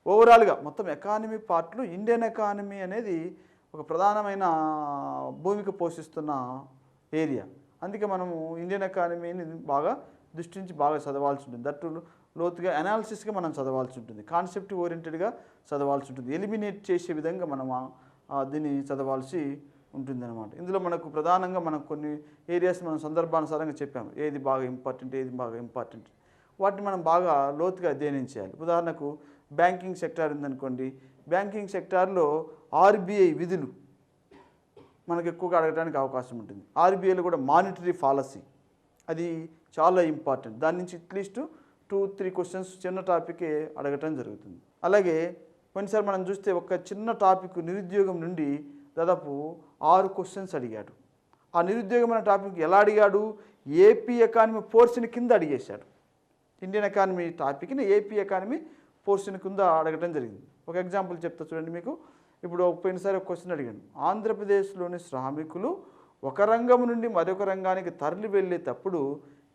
ఓవరాల్గా మొత్తం ఎకానమీ పార్ట్లో ఇండియన్ ఎకానమీ అనేది ఒక ప్రధానమైన భూమిక పోషిస్తున్న ఏరియా. అందుకే మనము ఇండియన్ ఎకానమీని బాగా దృష్టించి బాగా చదవాల్సి ఉంటుంది. దట్టు లోతుగా అనాలిసిస్గా మనం చదవాల్సి ఉంటుంది, కాన్సెప్ట్ ఓరియంటెడ్గా చదవాల్సి ఉంటుంది, ఎలిమినేట్ చేసే విధంగా మనం దీన్ని చదవాల్సి ఉంటుందన్నమాట. ఇందులో మనకు ప్రధానంగా మనకు కొన్ని ఏరియాస్ మనం సందర్భానుసారంగా చెప్పాము, ఏది బాగా ఇంపార్టెంట్, ఏది బాగా ఇంపార్టెంట్, వాటిని మనం బాగా లోతుగా అధ్యయనం చేయాలి. ఉదాహరణకు బ్యాంకింగ్ సెక్టార్ ఉందనుకోండి, బ్యాంకింగ్ సెక్టార్లో ఆర్బీఐ విధులు మనకు ఎక్కువగా అడగడానికి అవకాశం ఉంటుంది. ఆర్బీఐలో కూడా మానిటరీ పాలసీ అది చాలా ఇంపార్టెంట్. దాని నుంచి అట్లీస్ట్ 2-3 క్వశ్చన్స్ చిన్న టాపికే అడగటం జరుగుతుంది. అలాగే కొన్నిసారి మనం చూస్తే ఒక చిన్న టాపిక్ నిరుద్యోగం నుండి దాదాపు 6 క్వశ్చన్స్ అడిగాడు. ఆ నిరుద్యోగం అనే టాపిక్ ఎలా అడిగాడు, ఏపీ ఎకానమీ పోర్షన్ కింద అడిగేశాడు. ఇండియన్ ఎకానమీ టాపిక్ని ఏపీ ఎకానమీ పోర్షన్ కింద అడగటం జరిగింది. ఒక ఎగ్జాంపుల్ చెప్తా చూడండి మీకు. ఇప్పుడు పోయినసారి ఒక క్వశ్చన్ అడిగాను, ఆంధ్రప్రదేశ్లోని శ్రామికులు ఒక రంగం నుండి మరొక రంగానికి తరలి వెళ్ళేటప్పుడు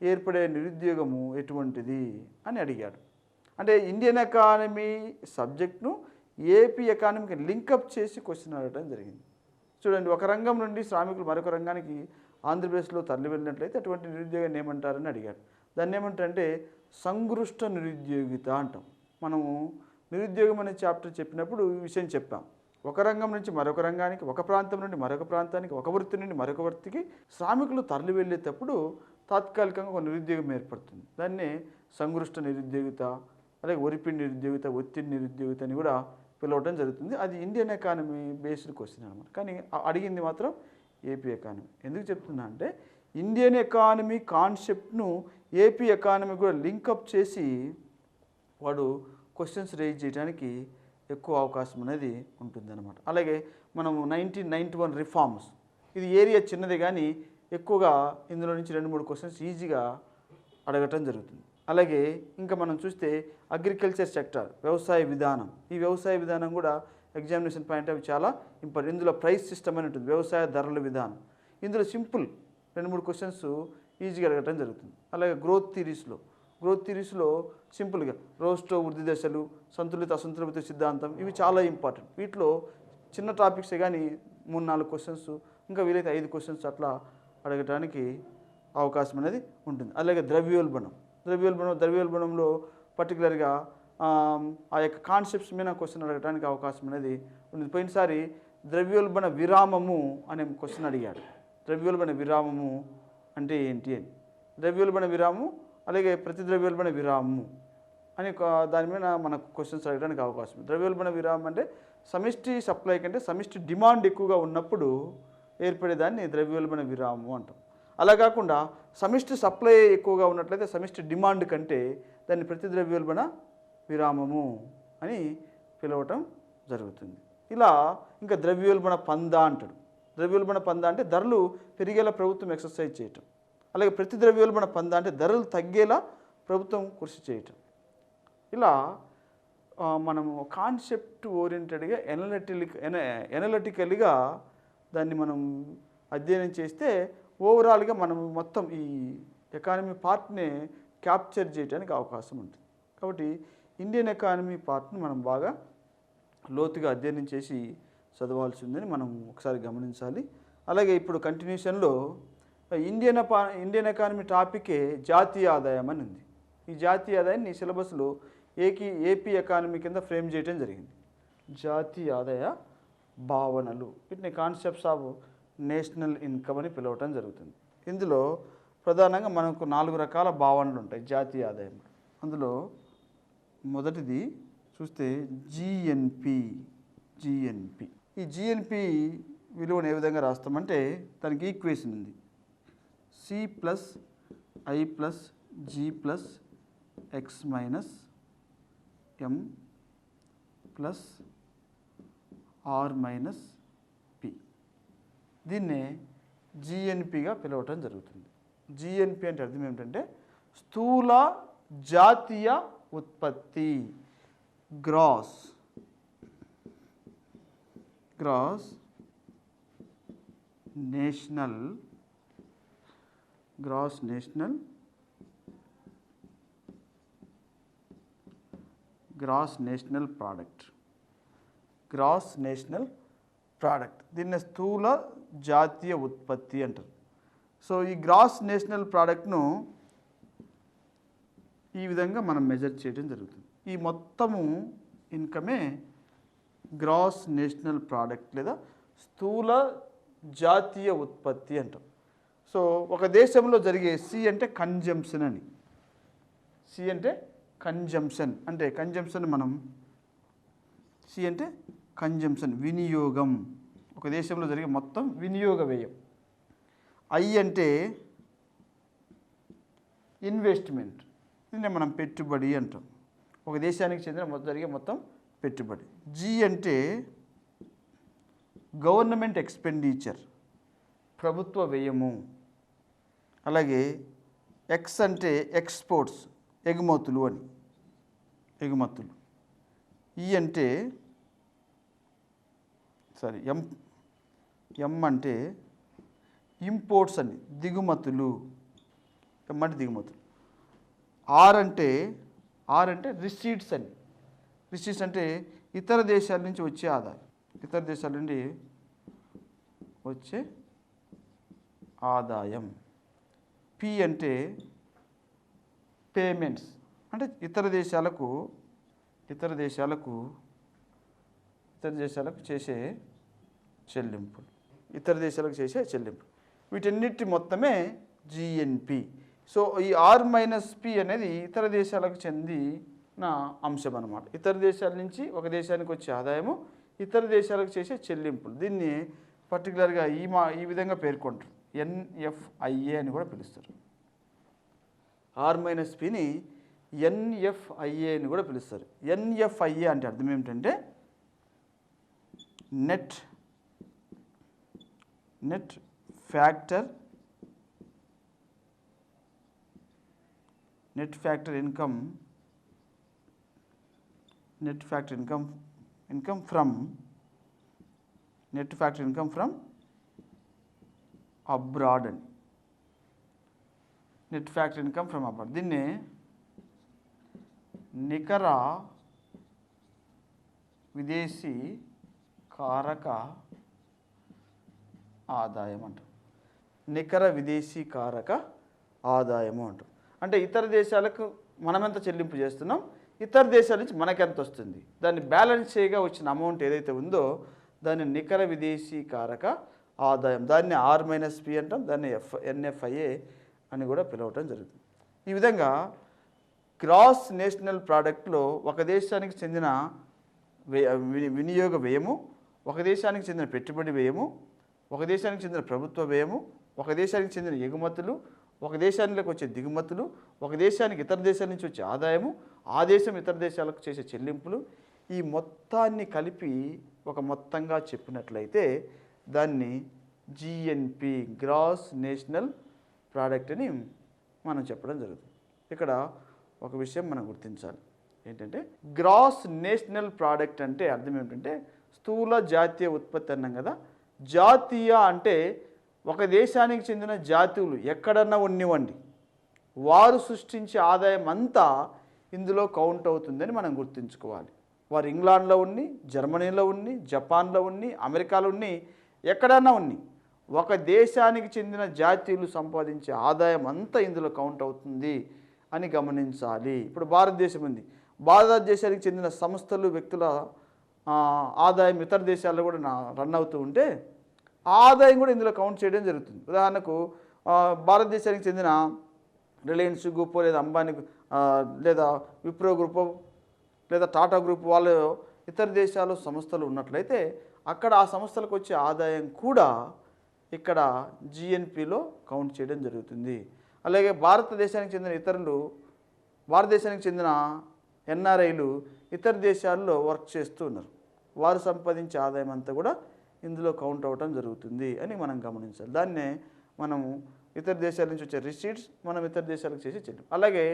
ఏర్పడే నిరుద్యోగము ఎటువంటిది అని అడిగాడు. అంటే ఇండియన్ ఎకానమీ సబ్జెక్ట్ను ఏపీ ఎకానమీకి లింకప్ చేసి క్వశ్చన్ అడగడం జరిగింది. చూడండి, ఒక రంగం నుండి శ్రామికులు మరొక రంగానికి ఆంధ్రప్రదేశ్లో తరలి వెళ్ళినట్లయితే అటువంటి నిరుద్యోగాన్ని ఏమంటారని అడిగాడు. దాన్ని ఏమంటారంటే సంగృష్ట నిరుద్యోగిత అంటాం. మనము నిరుద్యోగం అనే చాప్టర్ చెప్పినప్పుడు ఈ విషయం చెప్పాం. ఒక రంగం నుంచి మరొక రంగానికి, ఒక ప్రాంతం నుండి మరొక ప్రాంతానికి, ఒక వృత్తి నుండి మరొక వృత్తికి శ్రామికులు తరలి వెళ్ళేటప్పుడు తాత్కాలికంగా ఒక నిరుద్యోగం ఏర్పడుతుంది. దాన్నే సంగృష్ట నిరుద్యోగిత, అలాగే ఒరిపిడి నిరుద్యోగిత, ఒత్తిడి నిరుద్యోగిత అని కూడా పిలవడం జరుగుతుంది. అది ఇండియన్ ఎకానమీ బేస్డ్ క్వశ్చన్ అనమాట. కానీ అడిగింది మాత్రం ఏపీ ఎకానమీ. ఎందుకు చెప్తున్నా అంటే ఇండియన్ ఎకానమీ కాన్సెప్ట్ను ఏపీ ఎకానమీ కూడా లింకప్ చేసి వాడు క్వశ్చన్స్ రేజ్ చేయడానికి ఎక్కువ అవకాశం అనేది ఉంటుందన్నమాట. అలాగే మనం 1991 రిఫార్మ్స్, ఇది ఏరియా చిన్నది కానీ ఎక్కువగా ఇందులో నుంచి 2-3 క్వశ్చన్స్ ఈజీగా అడగటం జరుగుతుంది. అలాగే ఇంకా మనం చూస్తే అగ్రికల్చర్ సెక్టార్, వ్యవసాయ విధానం. ఈ వ్యవసాయ విధానం కూడా ఎగ్జామినేషన్ పాయింట్ ఆఫ్ చాలా ఇంపార్టెంట్. ఇందులో ప్రైస్ సిస్టమ్ అని ఉంటుంది, వ్యవసాయ ధరల విధానం. ఇందులో సింపుల్ 2-3 క్వశ్చన్స్ ఈజీగా అడగటం జరుగుతుంది. అలాగే గ్రోత్ థిరీస్లో సింపుల్గా రోస్టో వృద్ధి దశలు, సంతులిత అసంతులిత సిద్ధాంతం, ఇవి చాలా ఇంపార్టెంట్. వీటిలో చిన్న టాపిక్సే కానీ 3-4 క్వశ్చన్స్, ఇంకా వీలైతే 5 క్వశ్చన్స్ అట్లా అడగటానికి అవకాశం అనేది ఉంటుంది. అలాగే ద్రవ్యోల్బణంలో పర్టికులర్గా ఆ యొక్క కాన్సెప్ట్స్ మీద క్వశ్చన్ అడగడానికి అవకాశం అనేది ఉంది. పోయినసారి ద్రవ్యోల్బణ విరామము అనే క్వశ్చన్ అడిగాడు. ద్రవ్యోల్బణ విరామము అంటే ఏంటి అని, ద్రవ్యోల్బణ విరామము అలాగే ప్రతి ద్రవ్యోల్బణ విరామము అని దాని మీద మనకు క్వశ్చన్స్ అడగడానికి అవకాశం. ద్రవ్యోల్బణ విరామం అంటే సమిష్టి సప్లై కంటే సమిష్టి డిమాండ్ ఎక్కువగా ఉన్నప్పుడు ఏర్పడేదాన్ని ద్రవ్యోల్బణ విరామము అంటాం. అలా కాకుండా సమిష్టి సప్లై ఎక్కువగా ఉన్నట్లయితే సమిష్టి డిమాండ్ కంటే దాన్ని ప్రతి ద్రవ్యోల్బణ విరామము అని పిలవటం జరుగుతుంది. ఇలా ఇంకా ద్రవ్యోల్బణ పంద అంటాడు. ద్రవ్యోల్బణ పంద అంటే ధరలు పెరిగేలా ప్రభుత్వం ఎక్సర్సైజ్ చేయటం. అలాగే ప్రతి ద్రవ్యోల్బణ పంద అంటే ధరలు తగ్గేలా ప్రభుత్వం కృషి చేయటం. ఇలా మనము కాన్సెప్ట్ ఓరియంటెడ్గా ఎనలిటికల్గా దాన్ని మనం అధ్యయనం చేస్తే ఓవరాల్గా మనం మొత్తం ఈ ఎకానమీ పార్ట్ని క్యాప్చర్ చేయడానికి అవకాశం ఉంటుంది. కాబట్టి ఇండియన్ ఎకానమీ పార్ట్ని మనం బాగా లోతుగా అధ్యయనం చేసి చదవాల్సి ఉందని మనం ఒకసారి గమనించాలి. అలాగే ఇప్పుడు కంటిన్యూషన్లో ఇండియన్ ఎకానమీ టాపికే జాతీయ ఆదాయం అని ఉంది. ఈ జాతీయ ఆదాయాన్ని సిలబస్లో ఏపీ ఎకానమీ కింద ఫ్రేమ్ చేయడం జరిగింది. జాతీయ ఆదాయ భావనలు, వీటిని కాన్సెప్ట్స్ ఆఫ్ నేషనల్ ఇన్కమ్ అని పిలవటం జరుగుతుంది. ఇందులో ప్రధానంగా మనకు 4 రకాల భావనలు ఉంటాయి జాతీయ ఆదాయం. అందులో మొదటిది చూస్తే జిఎన్పి. ఈ జిఎన్పి విలువను ఏ విధంగా రాస్తామంటే దానికి ఈక్వేషన్ ఉంది, C+I+G+X-M+R-P. దీన్నే జిఎన్పిగా పిలవటం జరుగుతుంది. జిఎన్పి అంటే అర్థం ఏమిటంటే స్థూల జాతీయ ఉత్పత్తి, gross national gross national product. Gross national product, దీన్ని స్థూల జాతీయ ఉత్పత్తి అంటారు. సో ఈ గ్రాస్ నేషనల్ ప్రోడక్ట్ను ఈ విధంగా మనం మెజర్ చేయడం జరుగుతుంది. ఈ మొత్తము ఇన్కమే గ్రాస్ నేషనల్ ప్రోడక్ట్ లేదా స్థూల జాతీయ ఉత్పత్తి అంటాం. సో ఒక దేశంలో జరిగే సి అంటే కన్జంప్షన్ అని. సి అంటే కన్జంప్షన్, అంటే కన్జంప్షన్ మనం సి అంటే కన్జంప్షన్ వినియోగం, ఒక దేశంలో జరిగే మొత్తం వినియోగ వ్యయం. ఐ అంటే ఇన్వెస్ట్మెంట్, దీన్ని మనం పెట్టుబడి అంటాం, ఒక దేశానికి చెందిన జరిగే మొత్తం పెట్టుబడి. జి అంటే గవర్నమెంట్ ఎక్స్పెండిచర్, ప్రభుత్వ వ్యయము. అలాగే ఎక్స్ అంటే ఎక్స్పోర్ట్స్, ఎగుమతులు అని, ఎగుమతులు. ఈ అంటే ఎం అంటే ఇంపోర్ట్స్ అని, దిగుమతులు, ఎం అంటే దిగుమతులు. ఆర్ అంటే రిసీట్స్ అని, రిసీట్స్ అంటే ఇతర దేశాల నుంచి వచ్చే ఆదాయం, ఇతర దేశాల నుండి వచ్చే ఆదాయం. పి అంటే పేమెంట్స్, అంటే ఇతర దేశాలకు చేసే చెల్లింపులు, ఇతర దేశాలకు చేసే చెల్లింపులు. వీటన్నిటి మొత్తమే జిఎన్పి. సో ఈ R-P అనేది ఇతర దేశాలకు చెందిన అంశం అన్నమాట. ఇతర దేశాల నుంచి ఒక దేశానికి వచ్చే ఆదాయము, ఇతర దేశాలకు చేసే చెల్లింపులు. దీన్ని పర్టికులర్గా ఈ విధంగా పేర్కొంటారు, NFIA అని కూడా పిలుస్తారు. R-Pని NFIA అని కూడా పిలుస్తారు. NFIA అంటే అర్థం ఏమిటంటే net factor income from abroad అని. Net factor income from abroad, దీన్ని నికర విదేశీ కారక ఆదాయం అంటాం. నికర విదేశీ కారక ఆదాయము అంటాం. అంటే ఇతర దేశాలకు మనం ఎంత చెల్లింపు చేస్తున్నాం, ఇతర దేశాల నుంచి మనకెంత వస్తుంది, దాన్ని బ్యాలెన్స్ చేయగా వచ్చిన అమౌంట్ ఏదైతే ఉందో దాన్ని నికర విదేశీ కారక ఆదాయం, దాన్ని R-P అంటాం, దాన్ని NFIA అని కూడా పిలవటం జరుగుతుంది. ఈ విధంగా గ్రాస్ నేషనల్ ప్రోడక్ట్లో ఒక దేశానికి చెందిన వినియోగ వ్యయము, ఒక దేశానికి చెందిన పెట్టుబడి వ్యయము, ఒక దేశానికి చెందిన ప్రభుత్వ వ్యయము, ఒక దేశానికి చెందిన ఎగుమతులు, ఒక దేశానికి వచ్చే దిగుమతులు, ఒక దేశానికి ఇతర దేశాల నుంచి వచ్చే ఆదాయము, ఆ దేశం ఇతర దేశాలకు చేసే చెల్లింపులు, ఈ మొత్తాన్ని కలిపి ఒక మొత్తంగా చెప్పినట్లయితే దాన్ని GNP గ్రాస్ నేషనల్ ప్రోడక్ట్ అని మనం చెప్పడం జరుగుతుంది. ఇక్కడ ఒక విషయం మనం గుర్తించాలి, ఏంటంటే గ్రాస్ నేషనల్ ప్రోడక్ట్ అంటే అర్థం ఏమిటంటే స్థూల జాతీయ ఉత్పత్తి అన్నాం కదా. జాతీయ అంటే ఒక దేశానికి చెందిన జాతువులు ఎక్కడన్నా ఉన్నివ్వండి, వారు సృష్టించే ఆదాయం అంతా ఇందులో కౌంట్ అవుతుందని మనం గుర్తుంచుకోవాలి. వారు ఇంగ్లాండ్లో ఉన్ని, జర్మనీలో ఉన్ని, జపాన్లో ఉన్ని, అమెరికాలో ఉన్ని, ఎక్కడన్నా ఉన్ని, ఒక దేశానికి చెందిన జాతీయులు సంపాదించే ఆదాయం అంతా ఇందులో కౌంట్ అవుతుంది అని గమనించాలి. ఇప్పుడు భారతదేశం ఉంది, భారతదేశానికి చెందిన సంస్థలు, వ్యక్తుల ఆదాయం ఇతర దేశాల్లో కూడా రన్ అవుతూ ఉంటే ఆదాయం కూడా ఇందులో కౌంట్ చేయడం జరుగుతుంది. ఉదాహరణకు భారతదేశానికి చెందిన రిలయన్స్ గ్రూప్ లేదా అంబానీ లేదా విప్రో గ్రూప్ లేదా టాటా గ్రూప్ వాళ్ళు ఇతర దేశాల్లో సంస్థలు ఉన్నట్లయితే అక్కడ ఆ సంస్థలకు వచ్చే ఆదాయం కూడా ఇక్కడ GNPలో కౌంట్ చేయడం జరుగుతుంది. అలాగే భారతదేశానికి చెందిన భారతదేశానికి చెందిన NRIలు ఇతర దేశాల్లో వర్క్ చేస్తూ ఉన్నారు, వారు సంపాదించే ఆదాయం అంతా కూడా ఇందులో కౌంట్ అవ్వటం జరుగుతుంది అని మనం గమనించాలి. దాన్నే మనము ఇతర దేశాల నుంచి వచ్చే రిసీట్స్ మనం ఇతర దేశాలకు చేసి చెల్లింపు, అలాగే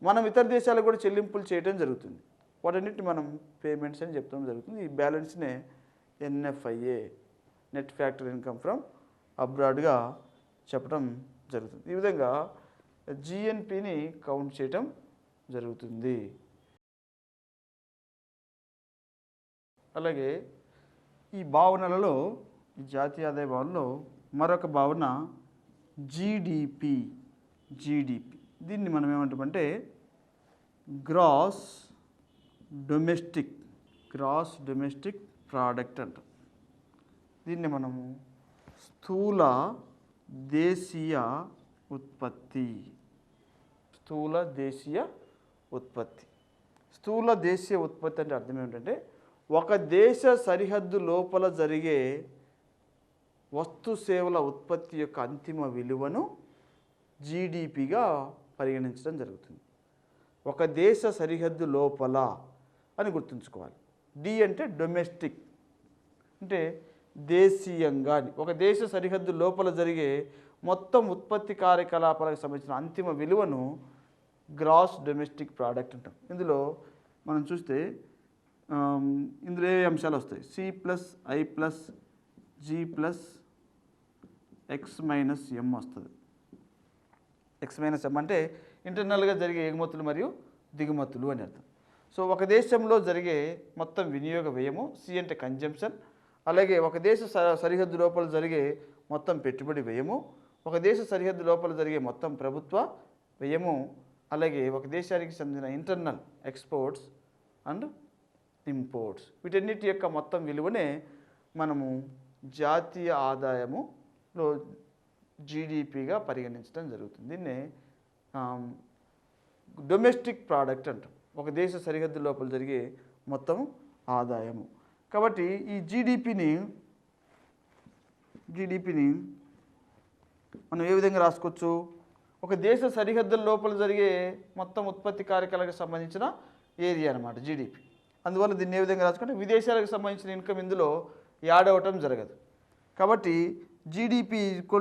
మనం ఇతర దేశాలకు కూడా చెల్లింపులు చేయడం జరుగుతుంది. వాటన్నిటిని మనం పేమెంట్స్ అని చెప్తాం జరుగుతుంది. ఈ బ్యాలెన్స్నే NFIA నెట్ ఫ్యాక్టర్ ఇన్కమ్ ఫ్రమ్ అబ్రాడ్గా చెప్పడం జరుగుతుంది. ఈ విధంగా GNPని కౌంట్ చేయటం జరుగుతుంది. అలాగే ఈ భావనలలో, ఈ జాతీయ ఆదాయ భావనలో మరొక భావన జీడిపి. దీన్ని మనం ఏమంటామంటే గ్రాస్ డొమెస్టిక్ ప్రోడక్ట్ అంటాం. దీన్ని మనము స్థూల దేశీయ ఉత్పత్తి. స్థూల దేశీయ ఉత్పత్తి అంటే అర్థం ఏమిటంటే ఒక దేశ సరిహద్దు లోపల జరిగే వస్తు సేవల ఉత్పత్తి యొక్క అంతిమ విలువను జీడిపిగా పరిగణించడం జరుగుతుంది. ఒక దేశ సరిహద్దు లోపల అని గుర్తుంచుకోవాలి. డి అంటే డొమెస్టిక్, అంటే దేశీయంగా. ఒక దేశ సరిహద్దు లోపల జరిగే మొత్తం ఉత్పత్తి కార్యకలాపాలకు సంబంధించిన అంతిమ విలువను గ్రాస్ డొమెస్టిక్ ప్రోడక్ట్ అంటాం. ఇందులో మనం చూస్తే ఇందులో ఏ అంశాలు వస్తాయి? C+I+G+X-M వస్తుంది. X-M అంటే ఇంటర్నల్గా జరిగే ఎగుమతులు మరియు దిగుమతులు అని అర్థం. సో ఒక దేశంలో జరిగే మొత్తం వినియోగ వ్యయము, సి అంటే కన్జంప్షన్. అలాగే ఒక దేశ సరిహద్దు లోపల జరిగే మొత్తం పెట్టుబడి వ్యయము, ఒక దేశ సరిహద్దు లోపల జరిగే మొత్తం ప్రభుత్వ వ్యయము, అలాగే ఒక దేశానికి చెందిన ఇంటర్నల్ ఎక్స్పోర్ట్స్ అండ్ ఇంపోర్ట్స్, వీటన్నిటి యొక్క మొత్తం విలువనే మనము జాతీయ ఆదాయములో జీడిపిగా పరిగణించడం జరుగుతుంది. దీన్నే డొమెస్టిక్ ప్రోడక్ట్ అంటాం. ఒక దేశ సరిహద్దు లోపల జరిగే మొత్తం ఆదాయము. కాబట్టి ఈ జీడిపిని మనం ఏ విధంగా రాసుకోవచ్చు? ఒక దేశ సరిహద్దుల లోపల జరిగే మొత్తం ఉత్పత్తి కార్యకలాపాలకు సంబంధించిన ఏరియా అన్నమాట జీడిపి. అందువల్ల దీన్ని ఏ విధంగా రాసుకుంటే విదేశాలకు సంబంధించిన ఇన్కమ్ ఇందులో యాడ్ అవ్వటం జరగదు. కాబట్టి జీడిపి =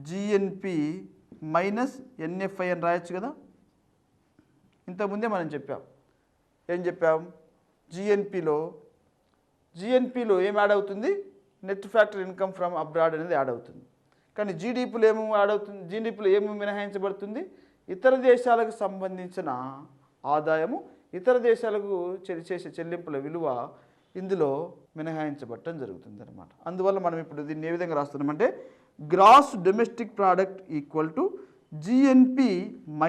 GNP - NFI అని రాయొచ్చు కదా. ఇంతకుముందే మనం చెప్పాం. ఏం చెప్పాం? జిఎన్పిలో ఏం యాడ్ అవుతుంది? Net factor income from abroad అనేది యాడ్ అవుతుంది. కానీ జీడిపిలో ఏమో యాడ్ అవుతుంది? జీడిపిలో ఏమి మినహాయించబడుతుంది? ఇతర దేశాలకు సంబంధించిన ఆదాయము, ఇతర దేశాలకు చేసే చెల్లింపుల విలువ ఇందులో మినహాయించబడటం జరుగుతుంది అన్నమాట. అందువల్ల మనం ఇప్పుడు దీన్ని ఏ విధంగా రాస్తున్నామంటే గ్రాస్ డొమెస్టిక్ ప్రోడక్ట్ = GNP -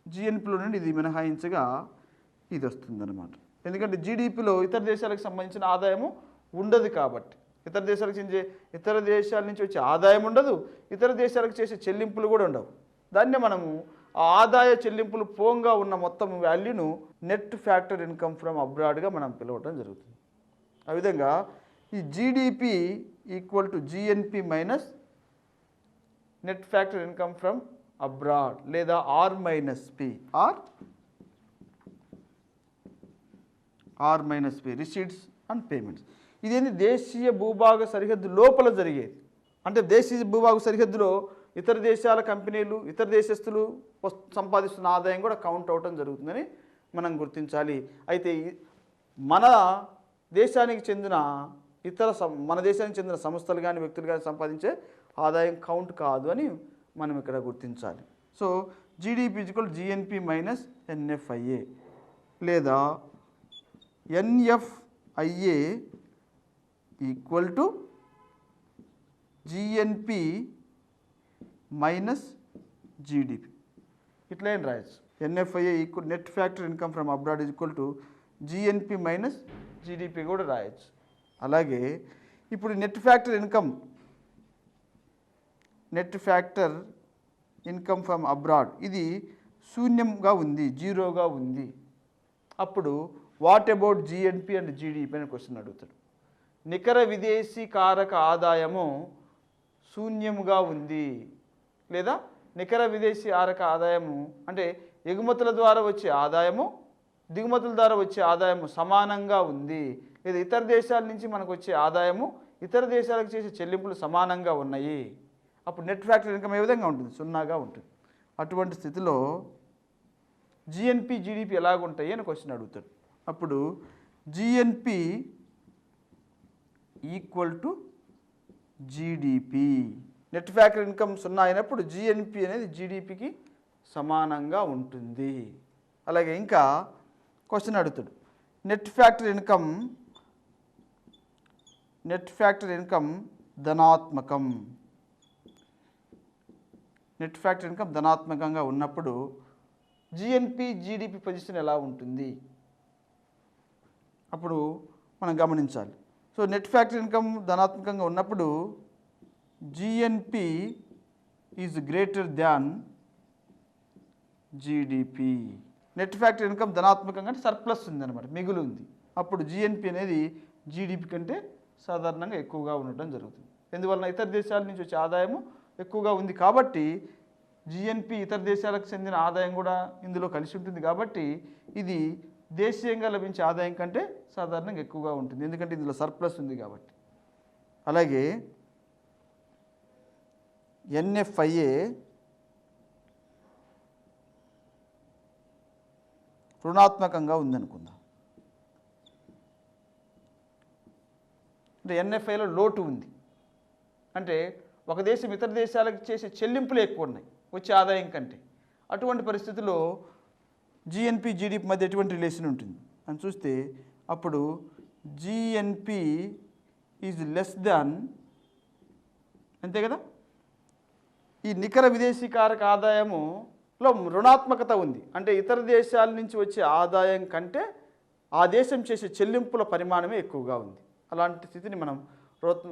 GNPలో నుండి ఇది మినహాయించగా ఇది వస్తుందన్నమాట. ఎందుకంటే జీడిపిలో ఇతర దేశాలకు సంబంధించిన ఆదాయము ఉండదు కాబట్టి, ఇతర దేశాల నుంచి వచ్చే ఆదాయం ఉండదు, ఇతర దేశాలకు చేసే చెల్లింపులు కూడా ఉండవు. దాన్నే మనము ఆ ఆదాయ చెల్లింపులు పోంగా ఉన్న మొత్తం వాల్యూను నెట్ ఫ్యాక్టర్ ఇన్కమ్ ఫ్రమ్ అబ్రాడ్గా మనం పిలవటం జరుగుతుంది. ఆ విధంగా ఈ GDP = GNP - net factor income from abroad లేదా R-P రిసీట్స్ అండ్ పేమెంట్స్. ఇదేంటి? దేశీయ భూభాగ సరిహద్దు లోపల జరిగేది. అంటే దేశీయ భూభాగ సరిహద్దులో ఇతర దేశాల కంపెనీలు, ఇతర దేశస్తులు సంపాదిస్తున్న ఆదాయం కూడా కౌంట్ అవటం జరుగుతుందని మనం గుర్తించాలి. అయితే మన దేశానికి చెందిన సంస్థలు కానీ వ్యక్తులు కానీ సంపాదించే ఆదాయం కౌంట్ కాదు అని మనం ఇక్కడ గుర్తించాలి. సో జీడిపి = GNP - NFIA లేదా NFIA = GNP - GDP. ఇట్లా ఏం రాయొచ్చు? NFIA = net factor income from abroad = GNP - GDP కూడా రాయొచ్చు. అలాగే ఇప్పుడు net factor income from abroad ఇది శూన్యంగా ఉంది, జీరోగా ఉంది. అప్పుడు what about GNP and GDP అని క్వశ్చన్ అడుగుతాడు. నికర విదేశీ కారక ఆదాయము శూన్యముగా ఉంది లేదా నికర విదేశీ కారక ఆదాయము అంటే ఎగుమతుల ద్వారా వచ్చే ఆదాయము, దిగుమతుల ద్వారా వచ్చే ఆదాయము సమానంగా ఉంది, లేదా ఇతర దేశాల నుంచి మనకు వచ్చే ఆదాయము, ఇతర దేశాలకు చేసే చెల్లింపులు సమానంగా ఉన్నాయి. అప్పుడు నెట్ ఫ్యాక్టర్ ఇన్కమ్ ఏ విధంగా ఉంటుంది? 0గా ఉంటుంది. అటువంటి స్థితిలో GNP GDP ఎలాగుంటాయి అని క్వశ్చన్ అడుగుతాడు. అప్పుడు GNP = GDP. Net factor income 0 అయినప్పుడు GNP అనేది GDPకి సమానంగా ఉంటుంది. అలాగే ఇంకా క్వశ్చన్ అడుగుతాడు, నెట్ ఫ్యాక్టరీ ఇన్కమ్ ధనాత్మకం. నెట్ ఫ్యాక్టరీ ఇన్కమ్ ధనాత్మకంగా ఉన్నప్పుడు జిఎన్పి జీడిపి పొజిషన్ ఎలా ఉంటుంది అప్పుడు మనం గమనించాలి. సో నెట్ ఫ్యాక్టరీ ఇన్కమ్ ధనాత్మకంగా ఉన్నప్పుడు GNP is greater than GDP. Net factory income ధనాత్మకంగా అంటే సర్ప్లస్ ఉంది అనమాట, మిగులు ఉంది. అప్పుడు జిఎన్పి అనేది జీడిపి కంటే సాధారణంగా ఎక్కువగా ఉండటం జరుగుతుంది. ఎందువలన ఇతర దేశాల నుంచి వచ్చే ఆదాయము ఎక్కువగా ఉంది కాబట్టి జిఎన్పి ఇతర దేశాలకు చెందిన ఆదాయం కూడా ఇందులో కలిసి ఉంటుంది కాబట్టి ఇది దేశీయంగా లభించే ఆదాయం కంటే సాధారణంగా ఎక్కువగా ఉంటుంది, ఎందుకంటే ఇందులో సర్ప్లస్ ఉంది కాబట్టి. అలాగే ఎన్ఎఫ్ఐఏ రుణాత్మకంగా ఉందనుకుందాం. అంటే ఎన్ఎఫ్ఐలో లోటు ఉంది అంటే ఒక దేశం ఇతర దేశాలకు చేసే చెల్లింపులు ఎక్కువ ఉన్నాయి వచ్చే ఆదాయం కంటే. అటువంటి పరిస్థితుల్లో జిఎన్పి జీడిపి మధ్య ఎటువంటి రిలేషన్ ఉంటుంది అని చూస్తే అప్పుడు జిఎన్పి ఈజ్ లెస్ దాన్, అంతే కదా. ఈ నికర విదేశీ కారక ఆదాయములో రుణాత్మకత ఉంది అంటే ఇతర దేశాల నుంచి వచ్చే ఆదాయం కంటే ఆ దేశం చేసే చెల్లింపుల పరిమాణమే ఎక్కువగా ఉంది. అలాంటి స్థితిని మనం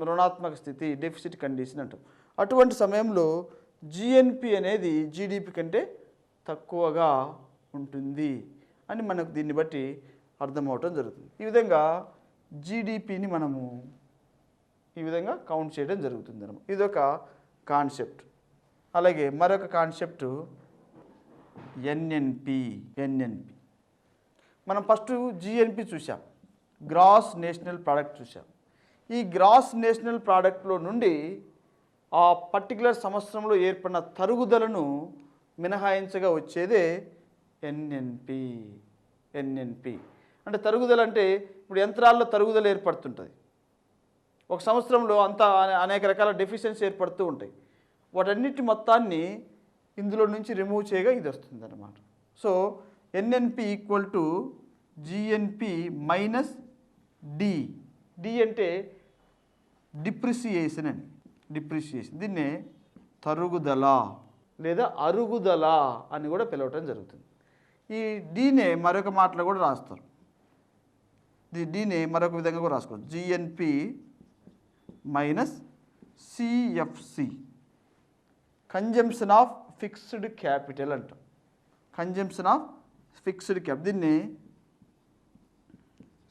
రుణాత్మక స్థితి, డెఫిసిట్ కండిషన్ అంటాం. అటువంటి సమయంలో జిఎన్పి అనేది జీడిపి కంటే తక్కువగా ఉంటుంది అని మనకు దీన్ని బట్టి అర్థమవటం జరుగుతుంది. ఈ విధంగా జీడిపిని మనము ఈ విధంగా కౌంట్ చేయడం జరుగుతుంది అన్నమాట. ఇదొక కాన్సెప్ట్. అలాగే మరొక కాన్సెప్ట్ ఎన్ఎన్పి. మనం ఫస్ట్ జిఎన్పి చూసాం, గ్రాస్ నేషనల్ ప్రోడక్ట్ చూసాం. ఈ గ్రాస్ నేషనల్ ప్రోడక్ట్లో నుండి ఆ పర్టికులర్ సంవత్సరంలో ఏర్పడిన తరుగుదలను మినహాయించగా వచ్చేదే ఎన్ఎన్పి. అంటే తరుగుదల అంటే ఇప్పుడు యంత్రాల్లో తరుగుదల ఏర్పడుతుంటుంది. ఒక సంవత్సరంలో అంతా అనేక రకాల డెఫిషియన్సీ ఏర్పడుతూ ఉంటాయి. వాటన్నిటి మొత్తాన్ని ఇందులో నుంచి రిమూవ్ చేయగా ఇది వస్తుంది అన్నమాట. So NNP equal to GNP minus D. D అంటే డిప్రిసియేషన్ అని, డిప్రిసియేషన్. దీన్నే తరుగుదల లేదా అరుగుదల అని కూడా పిలవటం జరుగుతుంది. ఈ డీనే మరొక మాటలో కూడా రాస్తారు. డీనే మరొక విధంగా కూడా రాసుకోవచ్చు, GNP minus CFC, consumption of fixed capital అంటాం. కన్జంప్షన్ ఆఫ్ ఫిక్స్డ్ క్యాపిటల్, దీన్ని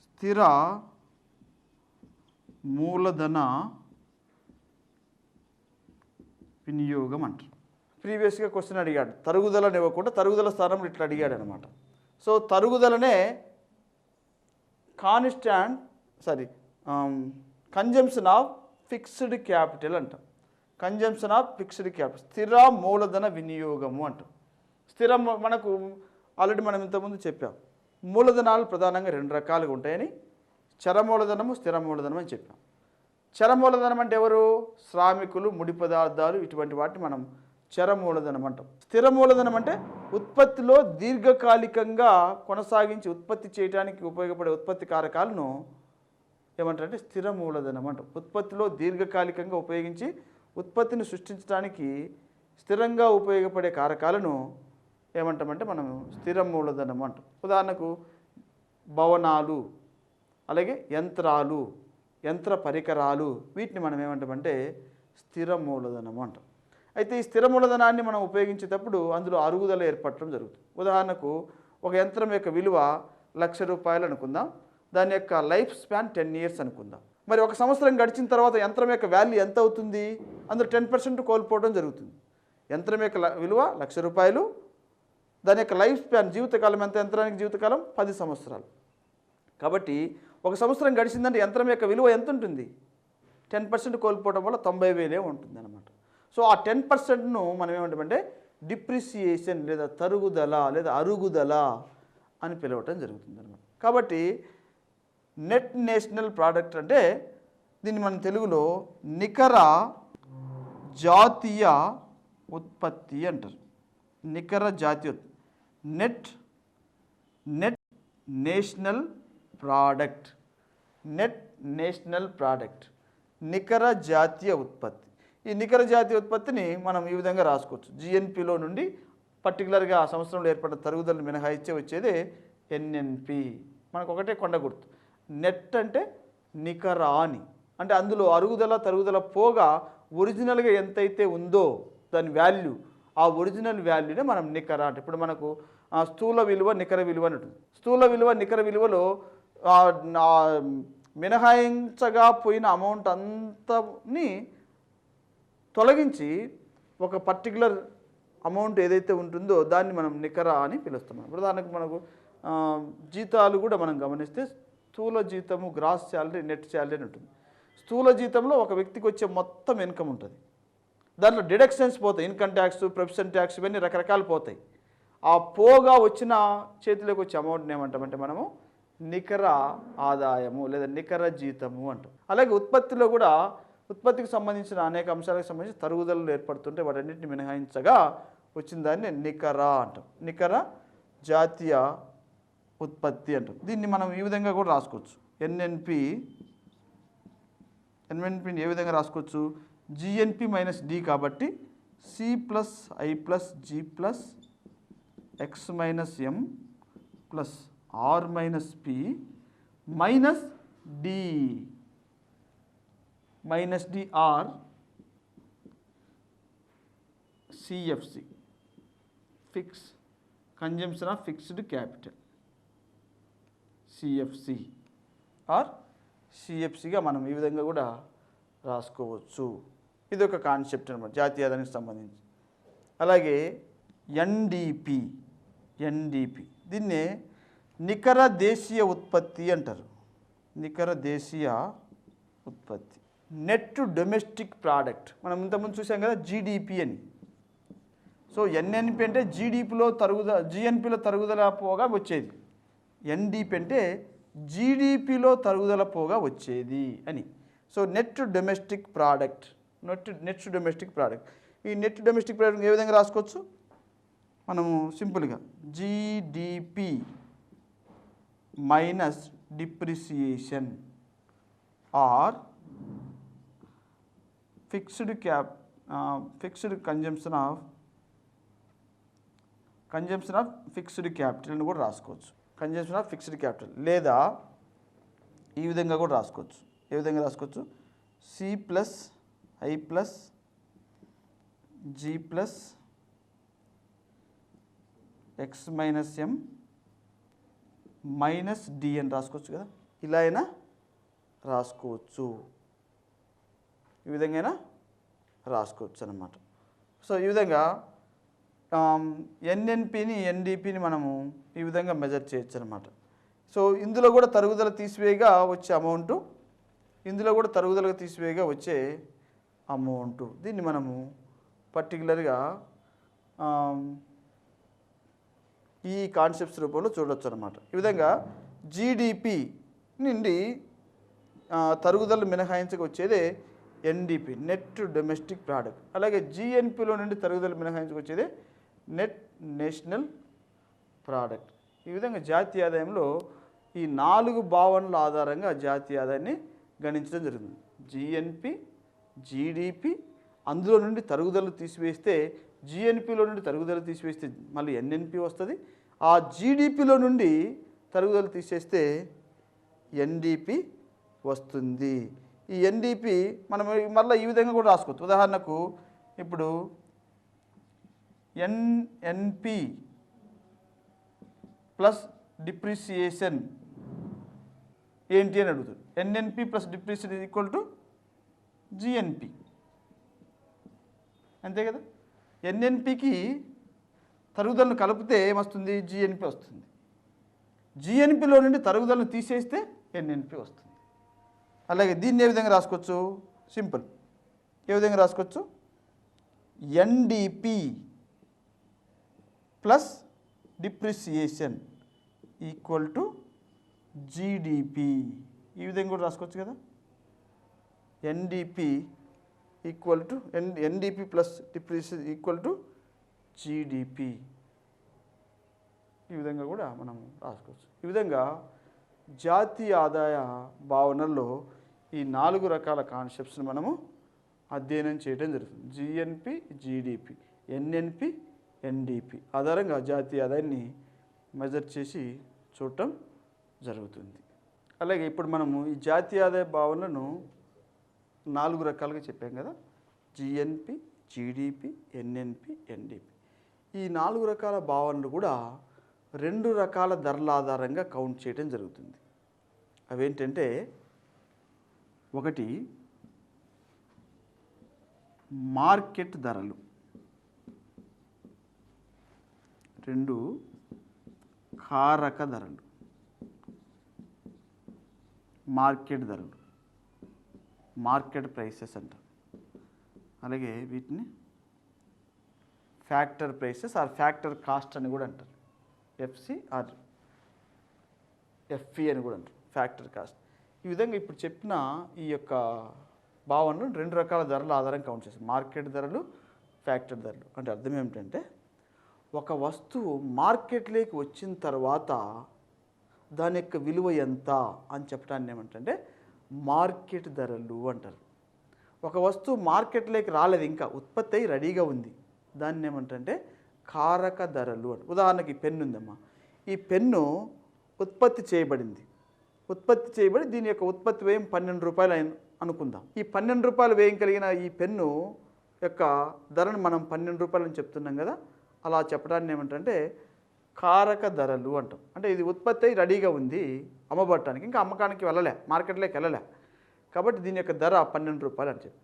స్థిర మూలధన వినియోగం అంటారు. ప్రీవియస్గా క్వశ్చన్ అడిగాడు, తరుగుదలని ఇవ్వకుండా తరుగుదల స్థానంలో ఇట్లా అడిగాడు అనమాట. సో తరుగుదలనే కన్జంప్షన్ ఆఫ్ ఫిక్స్డ్ క్యాపిటల్ అంటాం. కన్జంప్షన్ ఆఫ్ ఫిక్స్డ్ క్యాపిటల్, స్థిర మూలధన వినియోగము అంటాం. మనకు ఆల్రెడీ మనం ఇంతకుముందు చెప్పాం, మూలధనాలు ప్రధానంగా రెండు రకాలుగా ఉంటాయని, చరమూలధనము, స్థిర మూలధనం అని చెప్పాం. చరమూలధనం అంటే ఎవరు? శ్రామికులు, ముడి పదార్థాలు, ఇటువంటి వాటిని మనం చరమూలధనం అంటాం. స్థిర మూలధనం అంటే ఉత్పత్తిలో దీర్ఘకాలికంగా కొనసాగించి ఉత్పత్తి చేయడానికి ఉపయోగపడే ఉత్పత్తి కారకాలను ఏమంటారంటే స్థిర మూలధనం అంటాం. ఉత్పత్తిలో దీర్ఘకాలికంగా ఉపయోగించి ఉత్పత్తిని సృష్టించడానికి స్థిరంగా ఉపయోగపడే కారకాలను ఏమంటామంటే మనం స్థిర మూలధనం అంటాం. ఉదాహరణకు భవనాలు, అలాగే యంత్రాలు, యంత్ర పరికరాలు, వీటిని మనం ఏమంటామంటే స్థిర మూలధనం అంటాం. అయితే ఈ స్థిర మూలధనాన్ని మనం ఉపయోగించేటప్పుడు అందులో అరుగుదల ఏర్పడటం జరుగుతుంది. ఉదాహరణకు ఒక యంత్రం యొక్క విలువ ₹1,00,000 అనుకుందాం, దాని యొక్క లైఫ్ స్పాన్ 10 years అనుకుందాం. మరి ఒక సంవత్సరం గడిచిన తర్వాత యంత్రం యొక్క వాల్యూ ఎంత అవుతుంది? అందులో 10% కోల్పోవడం జరుగుతుంది. యంత్రం యొక్క విలువ ₹1,00,000, దాని యొక్క లైఫ్ స్పాన్ జీవితకాలం ఎంత? యంత్రానికి జీవితకాలం 10 సంవత్సరాలు. కాబట్టి ఒక సంవత్సరం గడిచిందంటే యంత్రం యొక్క విలువ ఎంత ఉంటుంది? 10% కోల్పోవడం వల్ల 90,000 ఉంటుంది అన్నమాట. సో ఆ 10%ను మనం ఏమంటామంటే డిప్రిసియేషన్ లేదా తరుగుదల లేదా అరుగుదల అని పిలవటం జరుగుతుంది అన్నమాట. కాబట్టి నెట్ నేషనల్ ప్రోడక్ట్ అంటే దీన్ని మన తెలుగులో నికర జాతీయ ఉత్పత్తి అంటారు. నికర జాతీయ net national product, net national product, నికర జాతీయ ఉత్పత్తి. ఈ నికర జాతీయ ఉత్పత్తిని మనం ఈ విధంగా రాసుకోవచ్చు. జిఎన్పిలో నుండి పర్టికులర్గా ఆ సంవత్సరంలో ఏర్పడిన తరుగుదలను మినహాయిచ్చే వచ్చేదే ఎన్ఎన్పి. మనకు ఒకటే కొండ గుర్తు. నెట్ అంటే నికర అని, అంటే అందులో అరుగుదల తరుగుదల పోగా ఒరిజినల్గా ఎంతైతే ఉందో దాని వాల్యూ, ఆ ఒరిజినల్ వాల్యూనే మనం నికర అంటే. ఇప్పుడు మనకు స్థూల విలువ నికర విలువ అని ఉంటుంది. స్థూల విలువ నికర విలువలో మినహాయించగా పోయిన అమౌంట్ అంతని తొలగించి ఒక పర్టికులర్ అమౌంట్ ఏదైతే ఉంటుందో దాన్ని మనం నికర అని పిలుస్తున్నాం. ఉదాహరణకు మనకు జీతాలు కూడా మనం గమనిస్తే స్థూల జీతము, గ్రాస్ శాలరీ, నెట్ శాలరీ అని ఉంటుంది. స్థూల జీతంలో ఒక వ్యక్తికి వచ్చే మొత్తం ఇన్కమ్ ఉంటుంది. దాంట్లో డిడక్షన్స్ పోతాయి, ఇన్కమ్ ట్యాక్స్, ప్రొఫెషన్ ట్యాక్స్, ఇవన్నీ రకరకాలు పోతాయి. ఆ పోగా వచ్చిన చేతిలోకి వచ్చే అమౌంట్ని ఏమంటామంటే మనము నికర ఆదాయము లేదా నికర జీతము అంటాం. అలాగే ఉత్పత్తిలో కూడా ఉత్పత్తికి సంబంధించిన అనేక అంశాలకు సంబంధించి తరుగుదలలు ఏర్పడుతుంటే వాటన్నిటిని మినహాయించగా వచ్చిన దాన్ని నికర అంటాం. నికర జాతీయ ఉత్పత్తి అంటాం. దీన్ని మనం ఈ విధంగా కూడా రాసుకోవచ్చు. ఎన్ఎన్పిని ఏ విధంగా రాసుకోవచ్చు? జిఎన్పి మైనస్ డి కాబట్టి C plus I plus G plus X minus M plus R minus P minus D or CFC, fix consumption of fixed capital, CFC or సిఎఫ్సిగా మనం ఈ విధంగా కూడా రాసుకోవచ్చు. ఇది ఒక కాన్సెప్ట్ అనమాట జాతీయ ఆదాయానికి సంబంధించి. అలాగే ఎన్డిపి దీన్నే నికర దేశీయ ఉత్పత్తి అంటారు. నికర దేశీయ ఉత్పత్తి, నెట్ డొమెస్టిక్ ప్రోడక్ట్. మనం ఇంతకుముందు చూసాం కదా జీడిపి అని. సో ఎన్ఎన్పి అంటే జిఎన్పిలో తరుగుదల పోగా వచ్చేది. ఎన్డిపి అంటే జీడిపిలో తరుగుదల పోగా వచ్చేది అని. So net domestic product. ఈ నెట్ డొమెస్టిక్ ప్రోడక్ట్ ఏ విధంగా రాసుకోవచ్చు? మనము సింపుల్గా GDP minus depreciation or fixed consumption of fixed capital అని కూడా రాసుకోవచ్చు. Consumption of fixed capital. లేదా ఈ విధంగా కూడా రాసుకోవచ్చు. ఏ విధంగా రాసుకోవచ్చు? C plus I plus G plus X minus M minus D అని రాసుకోవచ్చు కదా. ఇలా అయినా రాసుకోవచ్చు, ఈ విధంగా అయినా రాసుకోవచ్చు అన్నమాట. సో ఈ విధంగా ఎన్ఎన్పిని ఎన్డిపిని మనము ఈ విధంగా మెజర్ చేయొచ్చు అనమాట. సో ఇందులో కూడా తరుగుదల తీసివేయగా వచ్చే అమౌంటు, ఇందులో కూడా తరుగుదలకు తీసివేయగా వచ్చే అమౌంటు, దీన్ని మనము పర్టికులర్గా ఈ కాన్సెప్ట్స్ రూపంలో చూడవచ్చు అనమాట. ఈ విధంగా జీడిపి నుండి తరుగుదల మినహాయించక వచ్చేదే ఎన్డిపి, నెట్ డొమెస్టిక్ ప్రోడక్ట్. అలాగే జిఎన్పిలో నుండి తరుగుదల మినహాయించక వచ్చేదే నెట్ నేషనల్ ప్రోడక్ట్. ఈ విధంగా జాతీయ ఆదాయంలో ఈ 4 భావనల ఆధారంగా జాతీయ ఆదాయాన్ని గణించడం జరుగుతుంది. జిఎన్పి, జీడిపి, అందులో నుండి తరుగుదల తీసివేస్తే జిఎన్పిలో నుండి తరుగుదల తీసివేస్తే మళ్ళీ ఎన్ఎన్పి వస్తుంది. ఆ జీడిపిలో నుండి తరుగుదల తీసేస్తే ఎన్డిపి వస్తుంది. ఈ ఎన్డిపి మనం మళ్ళీ ఈ విధంగా కూడా రాసుకోవచ్చు. ఉదాహరణకు ఇప్పుడు ఎన్ఎన్పి ప్లస్ డిప్రిసియేషన్ ఏంటి అని అడుగుతుంది. NNP plus depreciation equal to GNP, అంతే కదా. ఎన్ఎన్పికి తరుగుదలను కలిపితే ఏమొస్తుంది? జిఎన్పి వస్తుంది. జిఎన్పిలో నుండి తరుగుదలను తీసేస్తే ఎన్ఎన్పి వస్తుంది. అలాగే దీన్ని ఏ విధంగా రాసుకోవచ్చు? సింపుల్. ఏ విధంగా రాసుకోవచ్చు? NDP plus depreciation equal to GDP. ఈ విధంగా కూడా రాసుకోవచ్చు కదా. NDP equal to NDP plus depreciation equal to GDP. ఈ విధంగా కూడా మనం రాసుకోవచ్చు. ఈ విధంగా జాతీయ ఆదాయ భావనలో ఈ 4 రకాల కాన్సెప్ట్స్ని మనము అధ్యయనం చేయడం జరుగుతుంది. జిఎన్పి, జిడిపి, ఎన్ఎన్పి, ఎన్డిపి ఆధారంగా జాతీయ ఆదాయాన్ని మెజర్ చేసి చూడటం జరుగుతుంది. అలాగే ఇప్పుడు మనము ఈ జాతీయ ఆదాయ భావనలను 4 రకాలుగా చెప్పాం కదా, జిఎన్పి, జిడిపి, ఎన్ఎన్పి, ఎన్డిపి. ఈ 4 రకాల భావనలు కూడా 2 రకాల ధరల ఆధారంగా కౌంట్ చేయడం జరుగుతుంది. అవేంటంటే, ఒకటి మార్కెట్ ధరలు, 2 కారక ధరలు, మార్కెట్ ధరలు, మార్కెట్ ప్రైసెస్ అంటారు. అలాగే వీటిని factor prices or factor cost అని కూడా అంటారు. ఎఫ్సి ఆర్ ఎఫ్ఈ అని కూడా అంటారు, ఫ్యాక్టర్ కాస్ట్. ఈ విధంగా ఇప్పుడు చెప్పిన ఈ యొక్క భావనను 2 రకాల ధరల ఆధారం కౌంట్ చేస్తాం. మార్కెట్ ధరలు, ఫ్యాక్టర్ ధరలు. అంటే అర్థం ఏమిటంటే, ఒక వస్తువు మార్కెట్లోకి వచ్చిన తర్వాత దాని యొక్క విలువ ఎంత అని చెప్పడాన్ని ఏమంటే మార్కెట్ ధరలు అంటారు. ఒక వస్తువు మార్కెట్లోకి రాలేదు, ఇంకా ఉత్పత్తి అయి రెడీగా ఉంది, దాన్ని ఏమంటే కారక ధరలు అని. ఉదాహరణకి ఈ పెన్ను ఉందమ్మా, ఈ పెన్ను ఉత్పత్తి చేయబడి దీని యొక్క ఉత్పత్తి వ్యయం 12 రూపాయలు అనుకుందాం. ఈ 12 రూపాయలు వ్యయం కలిగిన ఈ పెన్ను యొక్క ధరను మనం 12 రూపాయలని చెప్తున్నాం కదా, అలా చెప్పడాన్ని ఏమంటే కారక ధరలు అంటాం. అంటే ఇది ఉత్పత్తి అయి రెడీగా ఉంది అమ్మబడటానికి, ఇంకా అమ్మకానికి వెళ్ళలే, మార్కెట్లోకి వెళ్ళలే, కాబట్టి దీని యొక్క ధర 12 రూపాయలు అని చెప్పి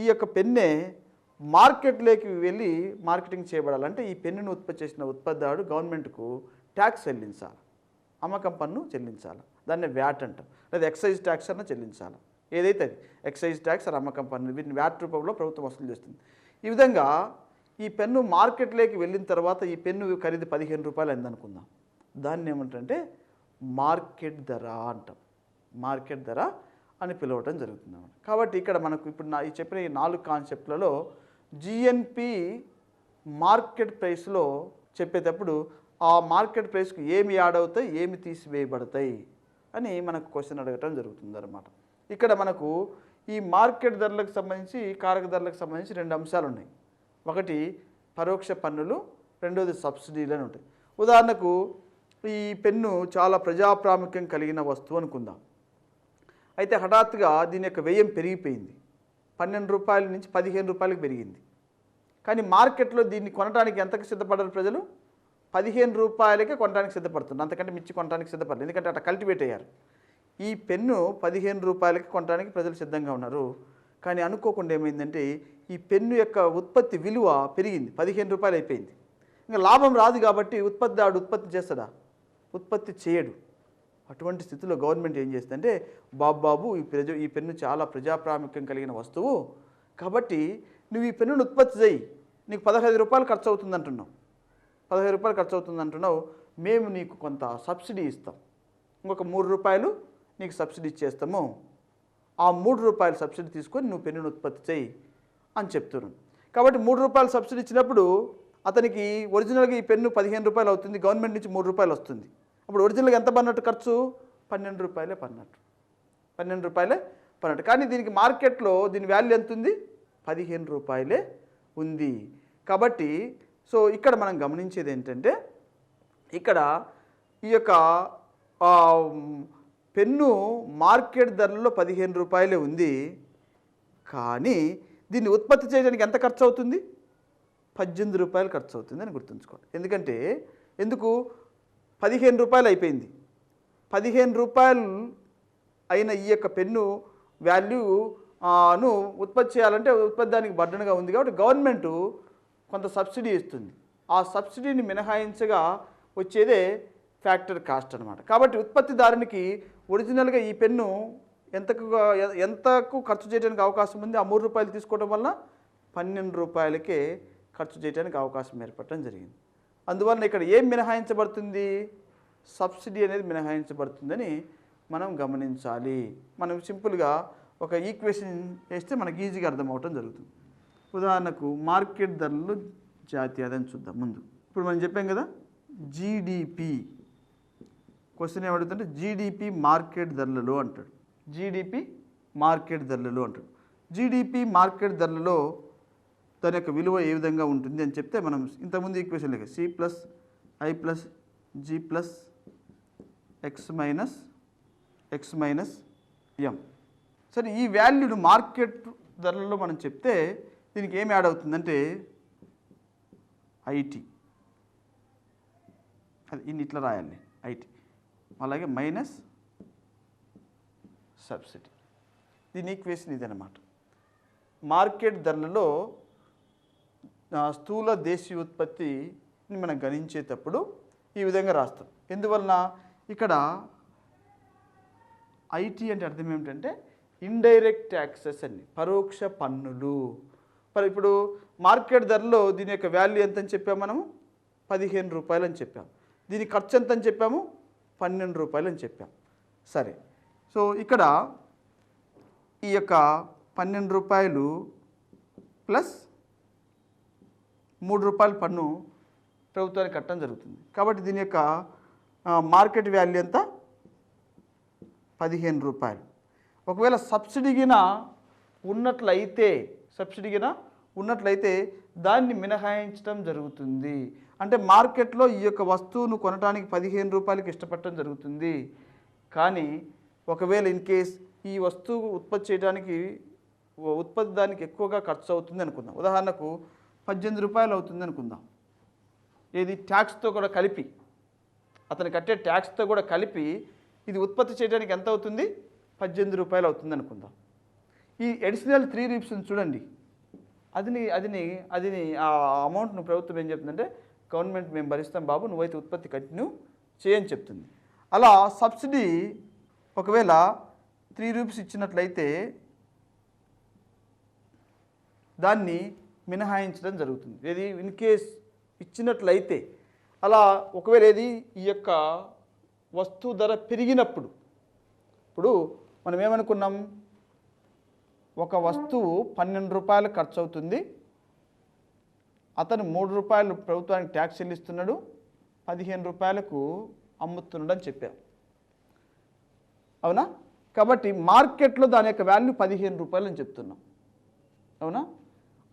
ఈ యొక్క పెన్నే మార్కెట్లోకి వెళ్ళి మార్కెటింగ్ చేయబడాలంటే ఈ పెన్నును ఉత్పత్తి చేసిన ఉత్పత్తిదారుడు గవర్నమెంట్కు ట్యాక్స్ చెల్లించాలి, అమ్మకం పన్ను చెల్లించాలి, దాన్ని వ్యాట్ అంటాం, లేదా ఎక్సైజ్ ట్యాక్స్ అన్న చెల్లించాలి. ఏదైతే అది ఎక్సైజ్ ట్యాక్స్ అని అమ్మకం పన్ను, వీటిని వ్యాట్ రూపంలో ప్రభుత్వం వసూలు చేస్తుంది. ఈ విధంగా ఈ పెన్ను మార్కెట్లోకి వెళ్ళిన తర్వాత ఈ పెన్ను ఖరీదు 15 రూపాయలు అయిందనుకుందాం, దాన్ని ఏమంటే మార్కెట్ ధర అంటాం, మార్కెట్ ధర అని పిలవటం జరుగుతుంది అన్నమాట. కాబట్టి ఇక్కడ మనకు ఇప్పుడు ఈ చెప్పిన ఈ 4 కాన్సెప్ట్లలో జిఎన్పి మార్కెట్ ప్రైస్లో చెప్పేటప్పుడు ఆ మార్కెట్ ప్రైస్కు ఏమి యాడ్ అవుతాయి, ఏమి తీసివేయబడతాయి అని మనకు క్వశ్చన్ అడగటం జరుగుతుంది అన్నమాట. ఇక్కడ మనకు ఈ మార్కెట్ ధరలకు సంబంధించి, కారక ధరలకు సంబంధించి 2 అంశాలు ఉన్నాయి. ఒకటి పరోక్ష పన్నులు, రెండోది సబ్సిడీలు అని ఉంటాయి. ఉదాహరణకు ఈ పెన్ను చాలా ప్రజాప్రాముఖ్యం కలిగిన వస్తువు అనుకుందాం. అయితే హఠాత్తుగా దీని యొక్క వ్యయం పెరిగిపోయింది, 12 రూపాయల నుంచి 15 రూపాయలకు పెరిగింది. కానీ మార్కెట్లో దీన్ని కొనడానికి ఎంతకు సిద్ధపడరు ప్రజలు? 15 రూపాయలకే కొనడానికి సిద్ధపడుతున్నారు, అంతకంటే మించి కొనడానికి సిద్ధపడలేదు, ఎందుకంటే అట్లా కల్టివేట్ అయ్యారు. ఈ పెన్ను 15 రూపాయలకి కొనడానికి ప్రజలు సిద్ధంగా ఉన్నారు. కానీ అనుకోకుండా ఏమైందంటే ఈ పెన్ను యొక్క ఉత్పత్తి విలువ పెరిగింది, 15 రూపాయలు అయిపోయింది. ఇంకా లాభం రాదు కాబట్టి ఉత్పత్తిదారుడు ఉత్పత్తి చేస్తాడా? ఉత్పత్తి చేయడు. అటువంటి స్థితిలో గవర్నమెంట్ ఏం చేస్తుందంటే, బాబు ఈ పెన్ను చాలా ప్రజాప్రాముఖ్యం కలిగిన వస్తువు కాబట్టి నువ్వు ఈ పెన్నును ఉత్పత్తి చేయి, నీకు 15 రూపాయలు ఖర్చు అవుతుంది అంటున్నావు, 15 రూపాయలు ఖర్చు అవుతుంది అంటున్నావు, మేము నీకు కొంత సబ్సిడీ ఇస్తాం, ఇంకొక 3 రూపాయలు నీకు సబ్సిడీ ఇచ్చేస్తాము, ఆ 3 రూపాయలు సబ్సిడీ తీసుకొని నువ్వు పెన్నును ఉత్పత్తి చేయి అని చెప్తున్నాను. కాబట్టి 3 రూపాయలు సబ్సిడీ ఇచ్చినప్పుడు అతనికి ఒరిజినల్గా ఈ పెన్ను 15 రూపాయలు అవుతుంది, గవర్నమెంట్ నుంచి 3 రూపాయలు వస్తుంది. అప్పుడు ఒరిజినల్గా ఎంత పడినట్టు ఖర్చు? 12 రూపాయలే పడినట్టు, 12 రూపాయలే పడినట్టు. కానీ దీనికి మార్కెట్లో దీని వాల్యూ ఎంత ఉంది? 15 రూపాయలే ఉంది. కాబట్టి సో ఇక్కడ మనం గమనించేది ఏంటంటే, ఇక్కడ ఈ యొక్క పెన్ను మార్కెట్ ధరలో 15 రూపాయలే ఉంది, కానీ దీన్ని ఉత్పత్తి చేయడానికి ఎంత ఖర్చు అవుతుంది? 18 రూపాయలు ఖర్చు అవుతుంది అని గుర్తుంచుకోండి. ఎందుకు 15 రూపాయలు అయిపోయింది, 15 రూపాయలు అయిన ఈ యొక్క పెన్ను వాల్యూను ఉత్పత్తి చేయాలంటే ఉత్పత్తి దానికి బర్డన్గా ఉంది కాబట్టి గవర్నమెంటు కొంత సబ్సిడీ ఇస్తుంది. ఆ సబ్సిడీని మినహాయించగా వచ్చేదే ఫ్యాక్టర్ కాస్ట్ అనమాట. కాబట్టి ఉత్పత్తిదారునికి ఒరిజినల్గా ఈ పెన్ను ఎంతకు ఖర్చు చేయడానికి అవకాశం ఉంది? ఆ 3 రూపాయలు తీసుకోవడం వల్ల 12 రూపాయలకే ఖర్చు చేయడానికి అవకాశం ఏర్పడటం జరిగింది. అందువల్ల ఇక్కడ ఏం మినహాయించబడుతుంది? సబ్సిడీ అనేది మినహాయించబడుతుందని మనం గమనించాలి. మనం సింపుల్గా ఒక ఈక్వేషన్ వేస్తే మనకి ఈజీగా అర్థమవటం జరుగుతుంది. ఉదాహరణకు మార్కెట్ ధరలు జాతీయ ఆదాయం చూద్దాం. ముందు ఇప్పుడు మనం చెప్పాం కదా, జీడిపి క్వశ్చన్ ఏమడుగుతుంటే జీడిపి మార్కెట్ ధరలలో అంటాడు. జీడిపి మార్కెట్ ధరలలో అంటాడు. జీడిపి మార్కెట్ ధరలలో దాని యొక్క విలువ ఏ విధంగా ఉంటుంది అని చెప్తే మనం ఇంతకుముందు ఈక్వేషన్ లెక్క C plus I plus G plus X minus M. సరే, ఈ వాల్యూను మార్కెట్ ధరలలో మనం చెప్తే దీనికి ఏమి యాడ్ అవుతుందంటే ఐటీ, అది ఇన్ని ఇట్లా రాయాలి ఐటీ, అలాగే మైనస్ సబ్సిడీ. దీని ఈక్వేషన్ ఇదన్నమాట. మార్కెట్ ధరలలో స్థూల దేశీయ ఉత్పత్తిని మనం గణించేటప్పుడు ఈ విధంగా రాస్తాం. ఎందువలన ఇక్కడ ఐటీ అంటే అర్థం ఏమిటంటే ఇండైరెక్ట్ ట్యాక్సెస్ అని, పరోక్ష పన్నులు. ఇప్పుడు మార్కెట్ ధరలో దీని యొక్క వాల్యూ ఎంత అని చెప్పాము మనము 15 రూపాయలు అని చెప్పాము. దీని ఖర్చు ఎంత అని చెప్పాము 12 రూపాయలు అని చెప్పాం. సరే, సో ఇక్కడ ఈ యొక్క 12 రూపాయలు ప్లస్ 3 రూపాయల పన్ను ప్రభుత్వానికి కట్టడం జరుగుతుంది. కాబట్టి దీని యొక్క మార్కెట్ వాల్యూ ఎంత 15 రూపాయలు. ఒకవేళ సబ్సిడీ గిన ఉన్నట్లయితే దాన్ని మినహాయించడం జరుగుతుంది. అంటే మార్కెట్లో ఈ యొక్క వస్తువును కొనడానికి 15 రూపాయలకి ఇష్టపడటం జరుగుతుంది. కానీ ఒకవేళ ఇన్ కేస్ ఈ వస్తువు ఉత్పత్తి చేయడానికి దానికి ఎక్కువగా ఖర్చు అవుతుంది అనుకుందాం. ఉదాహరణకు 18 రూపాయలు అవుతుంది అనుకుందాం. ఇది ట్యాక్స్తో కూడా కలిపి, అతను కట్టే ట్యాక్స్తో కూడా కలిపి ఇది ఉత్పత్తి చేయడానికి ఎంత అవుతుంది 18 రూపాయలు అవుతుంది అనుకుందాం. ఈ అడిషనల్ 3 రూపీస్ని చూడండి, అదిని ఆ అమౌంట్ను ప్రభుత్వం ఏం చెప్తుందంటే గవర్నమెంట్ మేము భరిస్తాం బాబు, నువ్వైతే ఉత్పత్తి కంటిన్యూ చేయని చెప్తుంది. అలా సబ్సిడీ ఒకవేళ 3 రూపీస్ ఇచ్చినట్లయితే దాన్ని మినహాయించడం జరుగుతుంది. ఏది ఇన్ కేస్ ఇచ్చినట్లయితే అలా ఒకవేళ ఏది ఈ యొక్క వస్తువు ధర పెరిగినప్పుడు, ఇప్పుడు మనం ఏమనుకున్నాం, ఒక వస్తువు 12 రూపాయలు ఖర్చు అవుతుంది, అతను 3 రూపాయలు ప్రభుత్వానికి ట్యాక్స్ చెల్లిస్తున్నాడు, 15 రూపాయలకు అమ్ముతున్నాడు అని చెప్పారు. అవునా? కాబట్టి మార్కెట్లో దాని యొక్క వాల్యూ 15 రూపాయలు అని చెప్తున్నాం. అవునా?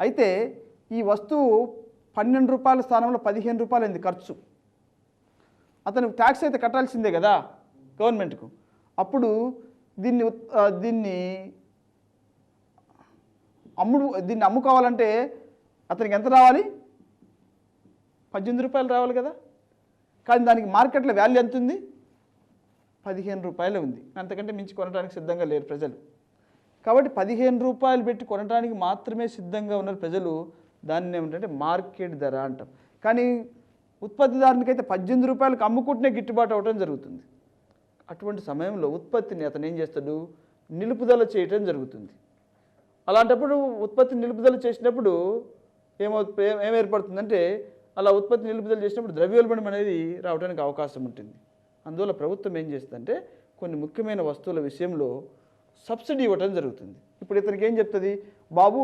అయితే ఈ వస్తువు 12 రూపాయల స్థానంలో 15 రూపాయలు అయింది ఖర్చు. అతను ట్యాక్స్ అయితే కట్టాల్సిందే కదా గవర్నమెంట్కు. అప్పుడు దీన్ని అమ్ముకోవాలంటే అతనికి ఎంత రావాలి 18 రూపాయలు రావాలి కదా. కానీ దానికి మార్కెట్లో వాల్యూ ఎంత ఉంది 15 రూపాయలు ఉంది. అంతకంటే మించి కొనడానికి సిద్ధంగా లేరు ప్రజలు. కాబట్టి 15 రూపాయలు పెట్టి కొనడానికి మాత్రమే సిద్ధంగా ఉన్నారు ప్రజలు. దాన్ని ఏమిటంటే మార్కెట్ ధర అంటాం. కానీ ఉత్పత్తిదారునికైతే 18 రూపాయలకు అమ్ముకుంటూనే గిట్టుబాటు అవడం జరుగుతుంది. అటువంటి సమయంలో ఉత్పత్తిని అతను ఏం చేస్తాడు, నిలుపుదల చేయటం జరుగుతుంది. అలాంటప్పుడు ఉత్పత్తి నిలుపుదల చేసినప్పుడు ఏం ఏర్పడుతుందంటే, అలా ఉత్పత్తి నిలుపుదల చేసినప్పుడు ద్రవ్యోల్బణం అనేది రావడానికి అవకాశం ఉంటుంది. అందువల్ల ప్రభుత్వం ఏం చేస్తుందంటే కొన్ని ముఖ్యమైన వస్తువుల విషయంలో సబ్సిడీ ఇవ్వటం జరుగుతుంది. ఇప్పుడు ఇతనికి ఏం చెప్తుంది, బాబు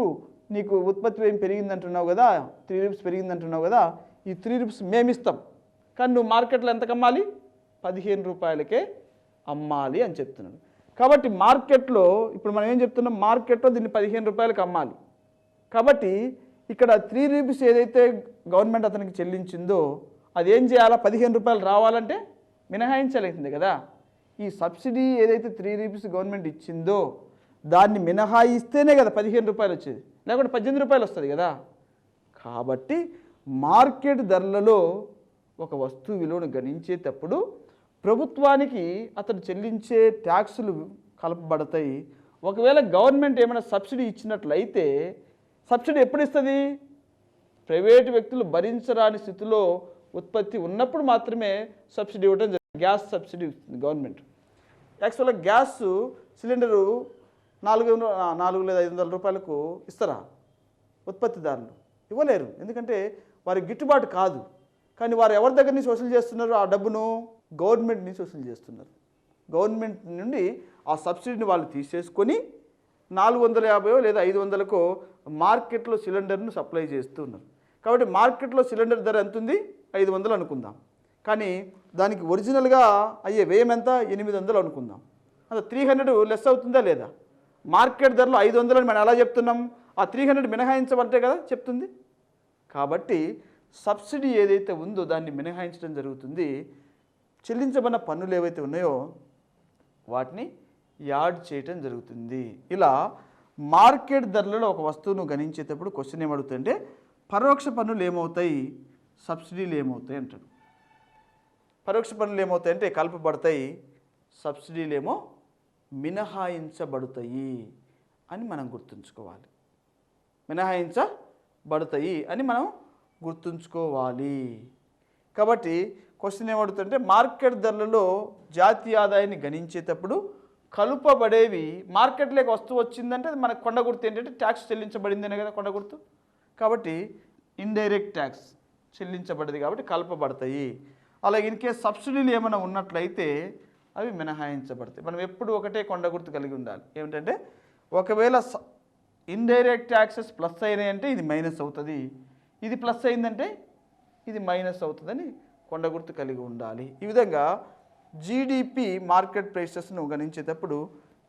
నీకు ఉత్పత్తి ఏం పెరిగిందంటున్నావు కదా, 3 రూపీస్ పెరిగిందంటున్నావు కదా, ఈ 3 రూపీస్ మేము ఇస్తాం, కానీ నువ్వు మార్కెట్లో ఎంతకు అమ్మాలి 15 రూపాయలకే అమ్మాలి అని చెప్తున్నాడు. కాబట్టి మార్కెట్లో ఇప్పుడు మనం ఏం చెప్తున్నాం, మార్కెట్లో దీన్ని 15 రూపాయలకు అమ్మాలి. కాబట్టి ఇక్కడ 3 రూపీస్ ఏదైతే గవర్నమెంట్ అతనికి చెల్లించిందో అది ఏం చేయాలా, 15 రూపాయలు రావాలంటే మినహాయించలేసింది కదా. ఈ సబ్సిడీ ఏదైతే 3 రూపీస్ గవర్నమెంట్ ఇచ్చిందో దాన్ని మినహాయిస్తేనే కదా 15 రూపాయలు వచ్చేది, లేకుంటే 18 రూపాయలు వస్తుంది కదా. కాబట్టి మార్కెట్ ధరలలో ఒక వస్తువు విలువను గణించేటప్పుడు ప్రభుత్వానికి అతను చెల్లించే ట్యాక్సులు కలపబడతాయి. ఒకవేళ గవర్నమెంట్ ఏమైనా సబ్సిడీ ఇచ్చినట్లయితే సబ్సిడీ ఎప్పుడు ఇస్తుంది, ప్రైవేటు వ్యక్తులు భరించరాని స్థితిలో ఉత్పత్తి ఉన్నప్పుడు మాత్రమే సబ్సిడీ ఇవ్వడం జరుగుతుంది. గ్యాస్ సబ్సిడీ ఇస్తుంది గవర్నమెంట్. యాక్చువల్గా గ్యాస్ సిలిండరు 400 లేదా 500 రూపాయలకు ఇస్తారా ఉత్పత్తిదారులు? ఇవ్వలేరు, ఎందుకంటే వారి గిట్టుబాటు కాదు. కానీ వారు ఎవరి దగ్గర నుంచి వసూలు చేస్తున్నారు ఆ డబ్బును, గవర్నమెంట్ నుంచి వసూలు చేస్తున్నారు. గవర్నమెంట్ నుండి ఆ సబ్సిడీని వాళ్ళు తీసేసుకొని 450 లేదా 500కో మార్కెట్లో సిలిండర్ను సప్లై చేస్తూ ఉన్నారు. కాబట్టి మార్కెట్లో సిలిండర్ ధర ఎంత ఉంది 500 అనుకుందాం. కానీ దానికి ఒరిజినల్గా అయ్యే వ్యయం ఎంత 800 అనుకుందాం. అది 300 లెస్ అవుతుందా లేదా? మార్కెట్ ధరలో 500 అని మనం ఎలా చెప్తున్నాం? ఆ 300 మినహాయించబట్టే కదా చెప్తుంది. కాబట్టి సబ్సిడీ ఏదైతే ఉందో దాన్ని మినహాయించడం జరుగుతుంది. చెల్లించబడిన పన్నులు ఏవైతే ఉన్నాయో వాటిని యాడ్ చేయటం జరుగుతుంది. ఇలా మార్కెట్ ధరలలో ఒక వస్తువును గణించేటప్పుడు క్వశ్చన్ ఏమడుగుతుందంటే పరోక్ష పన్నులు ఏమవుతాయి, సబ్సిడీలు ఏమవుతాయి అంటాడు. పరోక్ష పన్నులు ఏమవుతాయంటే కలపబడతాయి, సబ్సిడీలు ఏమో మినహాయించబడతాయి అని మనం గుర్తుంచుకోవాలి. మినహాయించబడతాయి అని మనం గుర్తుంచుకోవాలి. కాబట్టి క్వశ్చన్ ఏమడుగుతుందంటే మార్కెట్ ధరలలో జాతీయ ఆదాయాన్ని గణించేటప్పుడు కలుపబడేవి మార్కెట్లోకి వస్తువు వచ్చిందంటే అది మనకు కొండ గుర్తు ఏంటంటే ట్యాక్స్ చెల్లించబడిందనే కదా కొండ గుర్తు. కాబట్టి ఇండైరెక్ట్ ట్యాక్స్ చెల్లించబడింది కాబట్టి కలపబడతాయి. అలాగే ఇన్కేస్ సబ్సిడీలు ఏమైనా ఉన్నట్లయితే అవి మినహాయించబడతాయి. మనం ఎప్పుడు ఒకటే కొండ గుర్తు కలిగి ఉండాలి. ఏమిటంటే ఒకవేళ ఇండైరెక్ట్ ట్యాక్సెస్ ప్లస్ అయినాయి అంటే ఇది మైనస్ అవుతుంది, ఇది ప్లస్ అయిందంటే ఇది మైనస్ అవుతుందని కొండ గుర్తు కలిగి ఉండాలి. ఈ విధంగా జీడిపి మార్కెట్ ప్రైసెస్ను గణించేటప్పుడు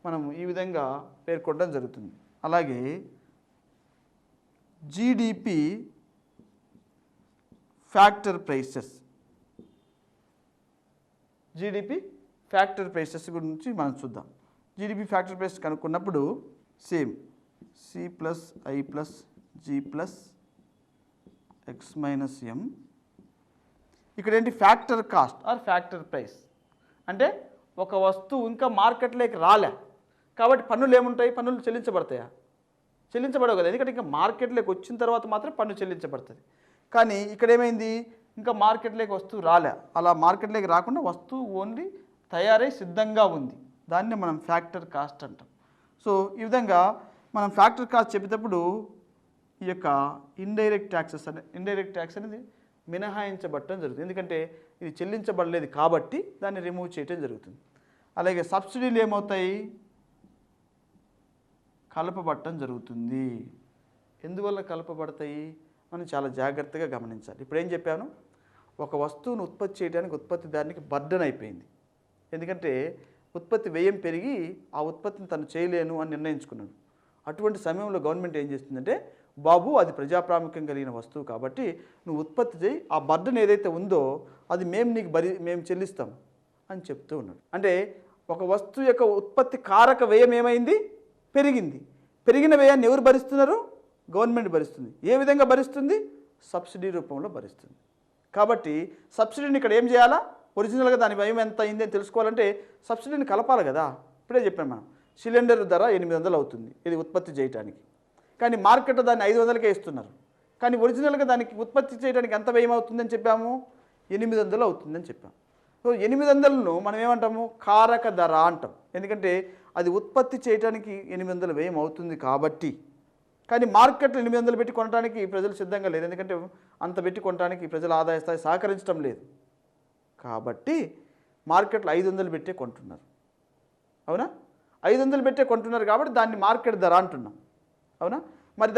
మనం ఈ విధంగా పేర్కొనడం జరుగుతుంది. అలాగే GDP factor prices, GDP factor prices గురించి మనం చూద్దాం. జీడిపి ఫ్యాక్టర్ ప్రైస్ కనుక్కున్నప్పుడు same C plus I plus G plus X minus M. ఇక్కడ ఏంటి factor cost or factor price అంటే ఒక వస్తువు ఇంకా మార్కెట్లోకి రాలే కాబట్టి పన్నులు ఏముంటాయి, పన్నులు చెల్లించబడతాయా? చెల్లించబడవు కదా, ఎందుకంటే ఇంకా మార్కెట్లోకి వచ్చిన తర్వాత మాత్రం పన్ను చెల్లించబడుతుంది. కానీ ఇక్కడ ఏమైంది, ఇంకా మార్కెట్లోకి వస్తువు రాలే, అలా మార్కెట్లోకి రాకుండా వస్తువు ఓన్లీ తయారై సిద్ధంగా ఉంది, దాన్ని మనం ఫ్యాక్టర్ కాస్ట్ అంటాం. సో ఈ విధంగా మనం ఫ్యాక్టర్ కాస్ట్ చెప్పేటప్పుడు ఈ యొక్క ఇండైరెక్ట్ ట్యాక్స్ అనేది మినహాయించబడటం జరుగుతుంది. ఎందుకంటే ఇది చెల్లించబడలేదు కాబట్టి దాన్ని రిమూవ్ చేయటం జరుగుతుంది. అలాగే సబ్సిడీలు ఏమవుతాయి, కలపబడటం జరుగుతుంది. ఎందువల్ల కలపబడతాయి మనం చాలా జాగ్రత్తగా గమనించాలి. ఇప్పుడు ఏం చెప్పాను, ఒక వస్తువును ఉత్పత్తి చేయడానికి ఉత్పత్తిదారునికి బర్డెన్ అయిపోయింది. ఎందుకంటే ఉత్పత్తి వ్యయం పెరిగి ఆ ఉత్పత్తిని తను చేయలేను అని నిర్ణయించుకున్నాడు. అటువంటి సమయంలో గవర్నమెంట్ ఏం చేస్తుందంటే బాబు అది ప్రజాప్రాముఖ్యం కలిగిన వస్తువు కాబట్టి నువ్వు ఉత్పత్తి చేయి, ఆ బర్డెన్ ఏదైతే ఉందో అది మేము చెల్లిస్తాం అని చెప్తూ ఉన్నాడు. అంటే ఒక వస్తువు యొక్క ఉత్పత్తి కారక వ్యయం ఏమైంది, పెరిగింది. పెరిగిన వ్యయాన్ని ఎవరు భరిస్తున్నారు, గవర్నమెంట్ భరిస్తుంది. ఏ విధంగా భరిస్తుంది, సబ్సిడీ రూపంలో భరిస్తుంది. కాబట్టి సబ్సిడీని ఇక్కడ ఏం చేయాలా, ఒరిజినల్గా దాని వ్యయం ఎంత అయింది అని తెలుసుకోవాలంటే సబ్సిడీని కలపాలి కదా. ఇప్పుడే చెప్పాను మనం, సిలిండర్ ధర 800 అవుతుంది ఇది ఉత్పత్తి చేయడానికి, కానీ మార్కెట్లో దాన్ని 500కే ఇస్తున్నారు. కానీ ఒరిజినల్గా దానికి ఉత్పత్తి చేయడానికి ఎంత వ్యయం అవుతుందని చెప్పాము, 800 అవుతుందని చెప్పాము. సో 800ను మనం ఏమంటాము, కారక ధర అంటాం. ఎందుకంటే అది ఉత్పత్తి చేయడానికి 800 వ్యయం అవుతుంది కాబట్టి. కానీ మార్కెట్లో 800 పెట్టి కొనడానికి ప్రజలు సిద్ధంగా లేదు, ఎందుకంటే అంత పెట్టి కొనడానికి ప్రజల ఆదాయ స్థాయి సహకరించడం లేదు. కాబట్టి మార్కెట్లో 500 పెట్టే కొంటున్నారు. అవునా, 500 పెట్టే కొంటున్నారు కాబట్టి దాన్ని మార్కెట్ ధర అంటున్నాం. అవునా, మరి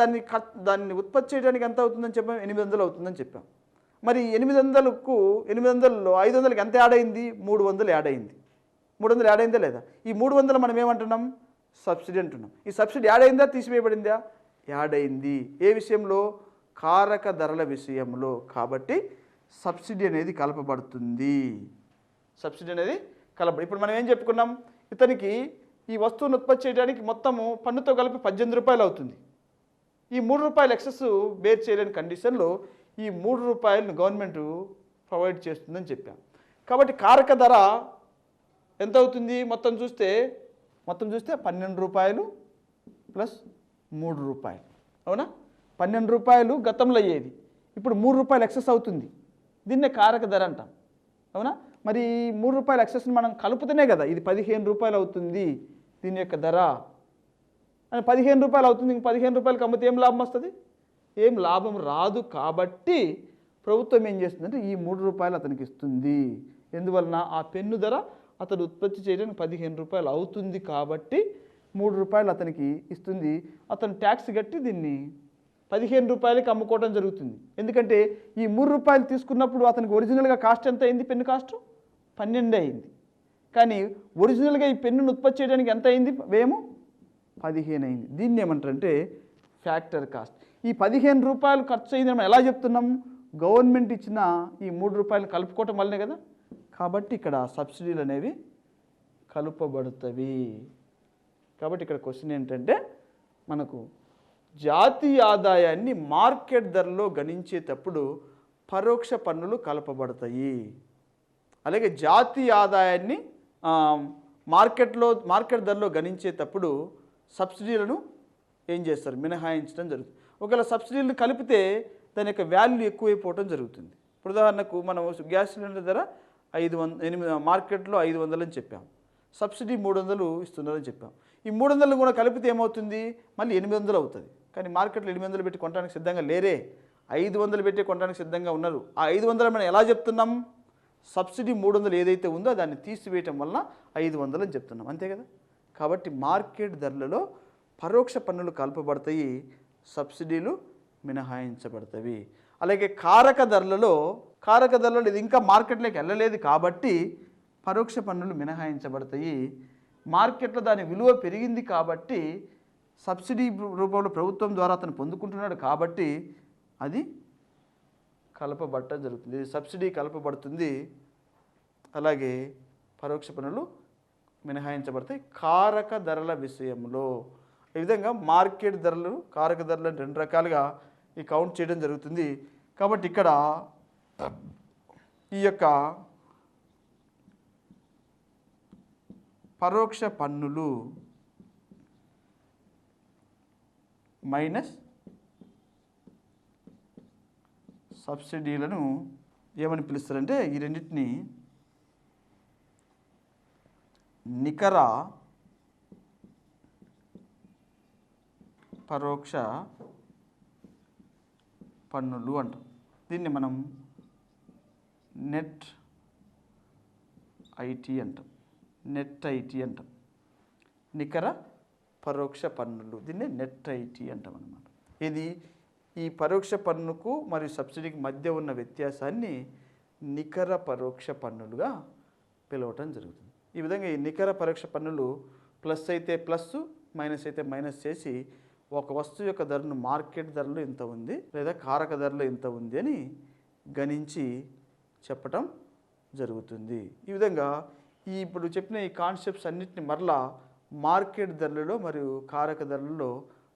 దాన్ని ఉత్పత్తి చేయడానికి ఎంత అవుతుందని చెప్పాం, 800 అవుతుందని చెప్పాం. మరి 800లో 500కి ఎంత యాడ్ అయింది, 300 యాడ్ అయింది. 300 యాడ్ అయిందా లేదా? ఈ 300 మనం ఏమంటున్నాం, సబ్సిడీ అంటున్నాం. ఈ సబ్సిడీ యాడ్ అయిందా తీసివేయబడిందా, యాడ్ అయింది. ఏ విషయంలో, కారక ధరల విషయంలో. కాబట్టి సబ్సిడీ అనేది కలపబడుతుంది. సబ్సిడీ అనేది ఇప్పుడు మనం ఏం చెప్పుకున్నాం, ఇతనికి ఈ వస్తువును ఉత్పత్తి చేయడానికి మొత్తము పన్నుతో కలిపి 18 రూపాయలు అవుతుంది. ఈ 3 రూపాయలు ఎక్సెస్ బేర్ చేయలేని కండిషన్లో ఈ 3 రూపాయలను గవర్నమెంట్ ప్రొవైడ్ చేస్తుందని చెప్పాం. కాబట్టి కారక ధర ఎంత అవుతుంది, మొత్తం చూస్తే 12 రూపాయలు ప్లస్ 3 రూపాయలు. అవునా, 12 రూపాయలు గతంలో అయ్యేది, ఇప్పుడు 3 రూపాయలు ఎక్సెస్ అవుతుంది. దీన్నే కారక ధర అంటాం. అవునా, మరి 3 రూపాయల ఎక్సెస్ని మనం కలుపుతూనే కదా ఇది 15 రూపాయలు అవుతుంది దీని యొక్క ధర. అని 15 రూపాయలు అవుతుంది, ఇంక 15 రూపాయలకి అమ్మితే ఏం లాభం వస్తుంది, ఏం లాభం రాదు. కాబట్టి ప్రభుత్వం ఏం చేస్తుందంటే ఈ 3 రూపాయలు అతనికి ఇస్తుంది. ఎందువలన ఆ పెన్ను ధర అతడు ఉత్పత్తి చేయడానికి 15 రూపాయలు అవుతుంది కాబట్టి 3 రూపాయలు అతనికి ఇస్తుంది. అతను ట్యాక్స్ కట్టి దీన్ని రూపాయలకి అమ్ముకోవడం జరుగుతుంది. ఎందుకంటే ఈ రూపాయలు తీసుకున్నప్పుడు అతనికి ఒరిజినల్గా కాస్ట్ ఎంత అయింది? పెన్ను కాస్ట్ 12 అయింది. కానీ ఒరిజినల్గా ఈ పెన్నును ఉత్పత్తి చేయడానికి ఎంత అయింది? వ్యయము 15 అయింది. దీన్ని ఏమంటారంటే ఫ్యాక్టర్ కాస్ట్. ఈ 15 రూపాయలు ఖర్చు అయిందని మనం ఎలా చెప్తున్నాం? గవర్నమెంట్ ఇచ్చిన ఈ 3 రూపాయలు కలుపుకోవటం వల్లనే కదా. కాబట్టి ఇక్కడ సబ్సిడీలు అనేవి కలుపబడుతవి. కాబట్టి ఇక్కడ క్వశ్చన్ ఏంటంటే మనకు జాతీయ ఆదాయాన్ని మార్కెట్ ధరలో గణించేటప్పుడు పరోక్ష పన్నులు కలపబడతాయి. అలాగే జాతీయ ఆదాయాన్ని మార్కెట్ ధరలో గణించేటప్పుడు సబ్సిడీలను ఏం చేస్తారు? మినహాయించడం జరుగుతుంది. ఒకవేళ సబ్సిడీలను కలిపితే దాని యొక్క వాల్యూ ఎక్కువైపోవడం జరుగుతుంది. ఇప్పుడు ఉదాహరణకు మనం గ్యాస్ సిలిండర్ ధర 500 మార్కెట్లో 500 అని చెప్పాం, సబ్సిడీ 300 ఇస్తున్నారని చెప్పాం. ఈ 300 కూడా కలిపితే ఏమవుతుంది? మళ్ళీ 800 అవుతుంది. కానీ మార్కెట్లో 800 పెట్టి కొనడానికి సిద్ధంగా లేరే, 500 పెట్టి కొనడానికి సిద్ధంగా ఉన్నారు. ఆ 500 మనం ఎలా చెప్తున్నాం? సబ్సిడీ 300 ఏదైతే ఉందో దాన్ని తీసివేయటం వలన 500 అని చెప్తున్నాం, అంతే కదా. కాబట్టి మార్కెట్ ధరలలో పరోక్ష పన్నులు కలపబడతాయి, సబ్సిడీలు మినహాయించబడతాయి. అలాగే కారక ధరలలో ఇది ఇంకా మార్కెట్లోకి వెళ్ళలేదు కాబట్టి పరోక్ష పన్నులు మినహాయించబడతాయి. మార్కెట్లో దాని విలువ పెరిగింది కాబట్టి సబ్సిడీ రూపంలో ప్రభుత్వం ద్వారా అతను పొందుకుంటున్నాడు కాబట్టి అది కలపబడటం జరుగుతుంది. సబ్సిడీ కలపబడుతుంది. అలాగే పరోక్ష పన్నులు మినహాయించబడతాయి కారక ధరల విషయంలో. ఈ విధంగా మార్కెట్ ధరలు, కారక ధరలను 2 రకాలుగా ఈ కౌంట్ చేయడం జరుగుతుంది. కాబట్టి ఇక్కడ ఈ యొక్క పరోక్ష పన్నులు మైనస్ సబ్సిడీలను ఏమని పిలుస్తారంటే ఈ రెండింటిని నికర పరోక్ష పన్నులు అంటాం. దీన్ని మనం నెట్ ఐటీ అంటాం. నికర పరోక్ష పన్నులు, దీన్ని నెట్ ఐటీ అంటాం అన్నమాట. ఇది ఈ పరోక్ష పన్నుకు మరియు సబ్సిడీకి మధ్య ఉన్న వ్యత్యాసాన్ని నికర పరోక్ష పన్నులుగా పిలవటం జరుగుతుంది. ఈ విధంగా ఈ నికర పరోక్ష పన్నులు ప్లస్ అయితే ప్లస్, మైనస్ అయితే మైనస్ చేసి ఒక వస్తువు యొక్క ధరను మార్కెట్ ధరలో ఇంత ఉంది లేదా కారక ధరలో ఇంత ఉంది అని గణించి చెప్పటం జరుగుతుంది. ఈ విధంగా ఇప్పుడు చెప్పిన ఈ కాన్సెప్ట్స్ అన్నిటిని మరలా మార్కెట్ ధరలలో మరియు కారక ధరలలో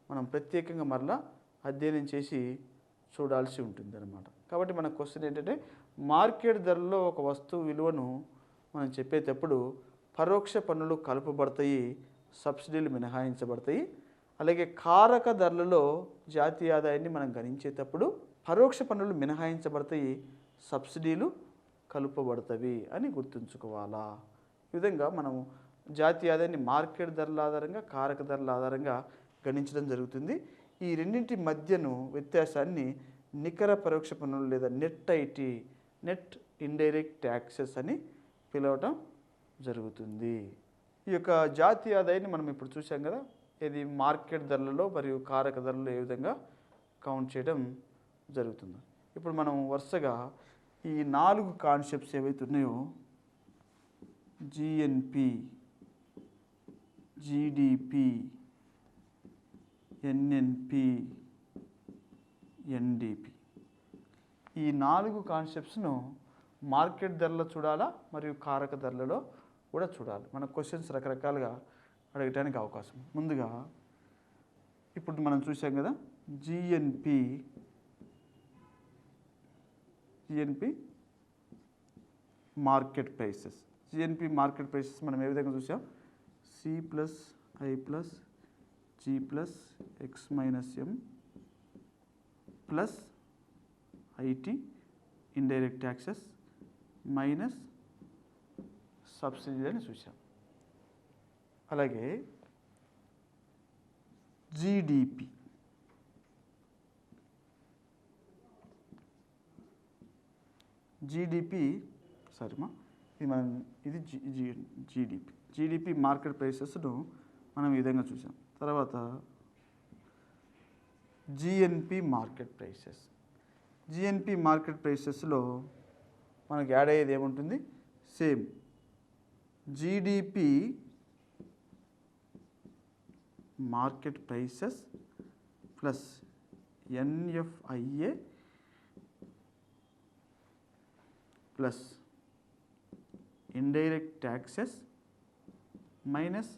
మనం ప్రత్యేకంగా మరలా అధ్యయనం చేసి చూడాల్సి ఉంటుంది అన్నమాట. కాబట్టి మన క్వశ్చన్ ఏంటంటే మార్కెట్ ధరలో ఒక వస్తువు విలువను మనం చెప్పేటప్పుడు పరోక్ష పన్నులు కలుపబడతాయి, సబ్సిడీలు మినహాయించబడతాయి. అలాగే కారక ధరలలో జాతీయ ఆదాయాన్ని మనం గణించేటప్పుడు పరోక్ష పన్నులు మినహాయించబడతాయి, సబ్సిడీలు కలుపబడతాయి అని గుర్తుంచుకోవాలా. ఈ విధంగా మనం జాతీయ ఆదాయాన్ని మార్కెట్ ధరల ఆధారంగా, కారక ధరల ఆధారంగా గణించడం జరుగుతుంది. ఈ రెండింటి మధ్యను వ్యత్యాసాన్ని నికర పరోక్ష పన్నులు లేదా net IT, net indirect taxes అని పిలవటం జరుగుతుంది. ఈ యొక్క జాతీయ ఆదాయాన్ని మనం ఇప్పుడు చూసాం కదా, ఇది మార్కెట్ ధరలలో మరియు కారక ధరలలో ఏ విధంగా కౌంట్ చేయడం జరుగుతుంది. ఇప్పుడు మనం వరుసగా ఈ 4 కాన్సెప్ట్స్ ఏవైతే ఉన్నాయో జిఎన్పి, జిడిపి, ఎన్ఎన్పి, ఎన్డిపి, ఈ 4 కాన్సెప్ట్స్ను మార్కెట్ ధరలో చూడాలా మరియు కారక ధరలలో కూడా చూడాలి. మన క్వశ్చన్స్ రకరకాలుగా అడగటానికి అవకాశం. ముందుగా ఇప్పుడు మనం చూసాం కదా GNP market prices. GNP market prices మనం ఏ విధంగా చూసాం? C+I+G+X-M plus IT indirect taxes minus subsidy అని చూసాం. అలాగే జీడిపి, జీడిపి మార్కెట్ ప్రైసెస్ను మనం ఈ విధంగా చూసాం. తర్వాత GNP market prices. GNP market ప్రైసెస్లో మనకి యాడ్ అయ్యేది ఏముంటుంది? Same GDP market prices plus NFIA plus indirect taxes minus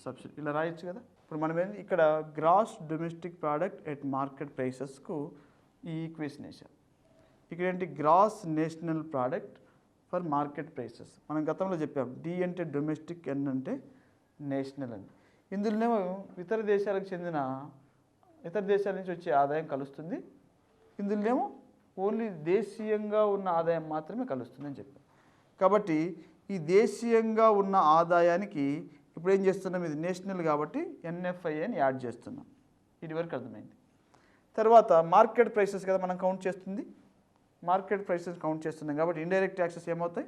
subsidy, ఇలా రాయొచ్చు కదా. ఇప్పుడు మనం ఏంటి ఇక్కడ gross domestic product at market ప్రైసెస్కు ఈ ఈక్వేషన్ వేసాం. ఇక్కడ ఏంటి? Gross national product for market prices. మనం గతంలో చెప్పాం డి అంటే డొమెస్టిక్, ఎన్ అంటే నేషనల్ అని. ఇందులోనేమో ఇతర దేశాలకు చెందిన ఇతర దేశాల నుంచి వచ్చే ఆదాయం కలుస్తుంది, ఇందులోనేమో ఓన్లీ దేశీయంగా ఉన్న ఆదాయం మాత్రమే కలుస్తుంది అని చెప్పాం. కాబట్టి ఈ దేశీయంగా ఉన్న ఆదాయానికి ఇప్పుడు ఏం చేస్తున్నాం? ఇది నేషనల్ కాబట్టి ఎన్ఎఫ్ఐని యాడ్ చేస్తున్నాం. ఇది వరకు అర్థమైంది. తర్వాత మార్కెట్ ప్రైసెస్ కదా మనం కౌంట్ చేస్తుంది, మార్కెట్ ప్రైసెస్ కౌంట్ చేస్తున్నాం కాబట్టి ఇండైరెక్ట్ ట్యాక్సెస్ ఏమవుతాయి?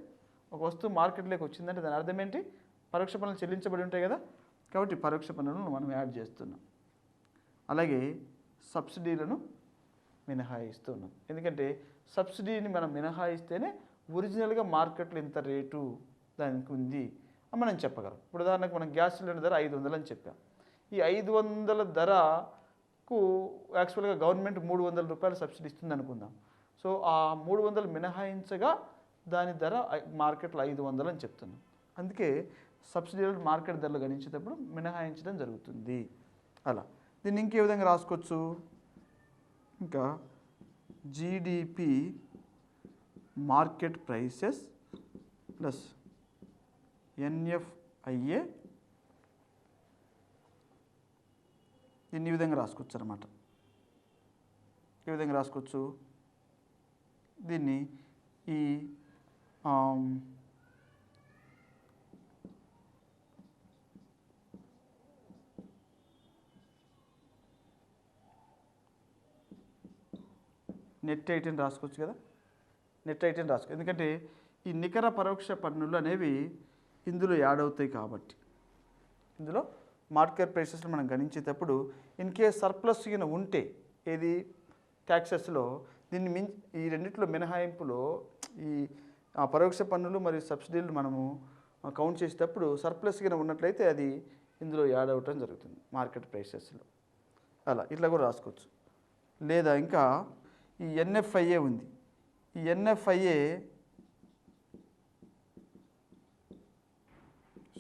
ఒక వస్తువు మార్కెట్లోకి వచ్చిందంటే దాని అర్థం ఏంటి? పరోక్ష పన్నులు చెల్లించబడి ఉంటాయి కదా, కాబట్టి పరోక్ష పన్నులను మనం యాడ్ చేస్తున్నాం. అలాగే సబ్సిడీలను మినహాయిస్తున్నాం. ఎందుకంటే సబ్సిడీని మనం మినహాయిస్తేనే ఒరిజినల్గా మార్కెట్లో ఇంత రేటు దానికి ఉంది అని మనం చెప్పగలం. ఇప్పుడు ఉదాహరణకు మనం గ్యాస్ సిలిండర్ ధర 500 అని చెప్పాం. ఈ 500 ధరకు యాక్చువల్గా గవర్నమెంట్ 300 రూపాయలు సబ్సిడీ ఇస్తుంది అనుకుందాం. సో ఆ 300 మినహాయించగా దాని ధర మార్కెట్లో 500 అని చెప్తున్నాం. అందుకే సబ్సిడీలు మార్కెట్ ధరలు గణించేటప్పుడు మినహాయించడం జరుగుతుంది. అలా దీన్ని ఇంకే విధంగా రాసుకోవచ్చు? ఇంకా GDP market prices plus NFIA, దీన్ని ఈ విధంగా రాసుకోవచ్చు అన్నమాట. ఏ విధంగా రాసుకోవచ్చు దీన్ని? ఈ నెట్ ఐటెం రాసుకోవచ్చు కదా, నెట్ ఐటెం రాసుకో. ఎందుకంటే ఈ నికర పరోక్ష పన్నులు అనేవి ఇందులో యాడ్ అవుతాయి కాబట్టి. ఇందులో మార్కెట్ ప్రైసెస్లో మనం గణించేటప్పుడు ఇన్ కేస్ సర్ప్లస్ ఉంటే ఏది ట్యాక్సెస్లో దీన్ని ఈ రెండిట్లో మినహాయింపులో ఈ పరోక్ష పన్నులు మరియు సబ్సిడీలు మనము కౌంట్ చేసేటప్పుడు సర్ప్లస్ ఉన్నట్లయితే అది ఇందులో యాడ్ అవ్వటం జరుగుతుంది మార్కెట్ ప్రైసెస్లో. అలా ఇట్లా కూడా రాసుకోవచ్చు. లేదా ఇంకా ఈ ఎన్ఎఫ్ఐఏ ఉంది, ఈ ఎన్ఎఫ్ఐఏ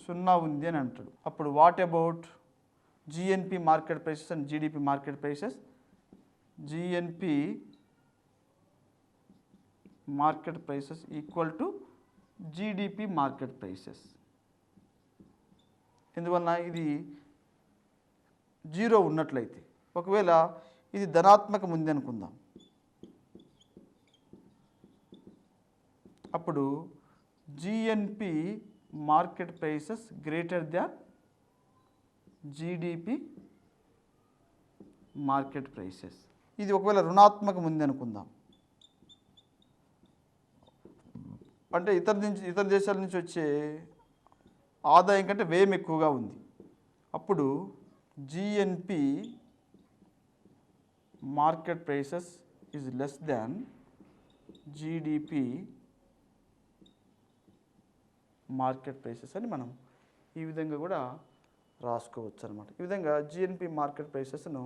0 ఉంది అని అంటాడు. అప్పుడు what about GNP market prices and GDP market prices? GNP market prices equal to GDP market prices. ఎందువలన? ఇది 0 ఉన్నట్లయితే. ఒకవేళ ఇది ధనాత్మకం ఉంది అనుకుందాం, అప్పుడు GNP market prices greater than GDP market prices. ఇది ఒకవేళ రుణాత్మకం ఉంది అనుకుందాం, అంటే ఇతర దేశాల నుంచి వచ్చే ఆదాయం కంటే వ్యయం ఎక్కువగా ఉంది. అప్పుడు GNP market prices is less than GDP market prices అని మనం ఈ విధంగా కూడా రాసుకోవచ్చు అన్నమాట. ఈ విధంగా జిఎన్పి మార్కెట్ ప్రైసెస్ను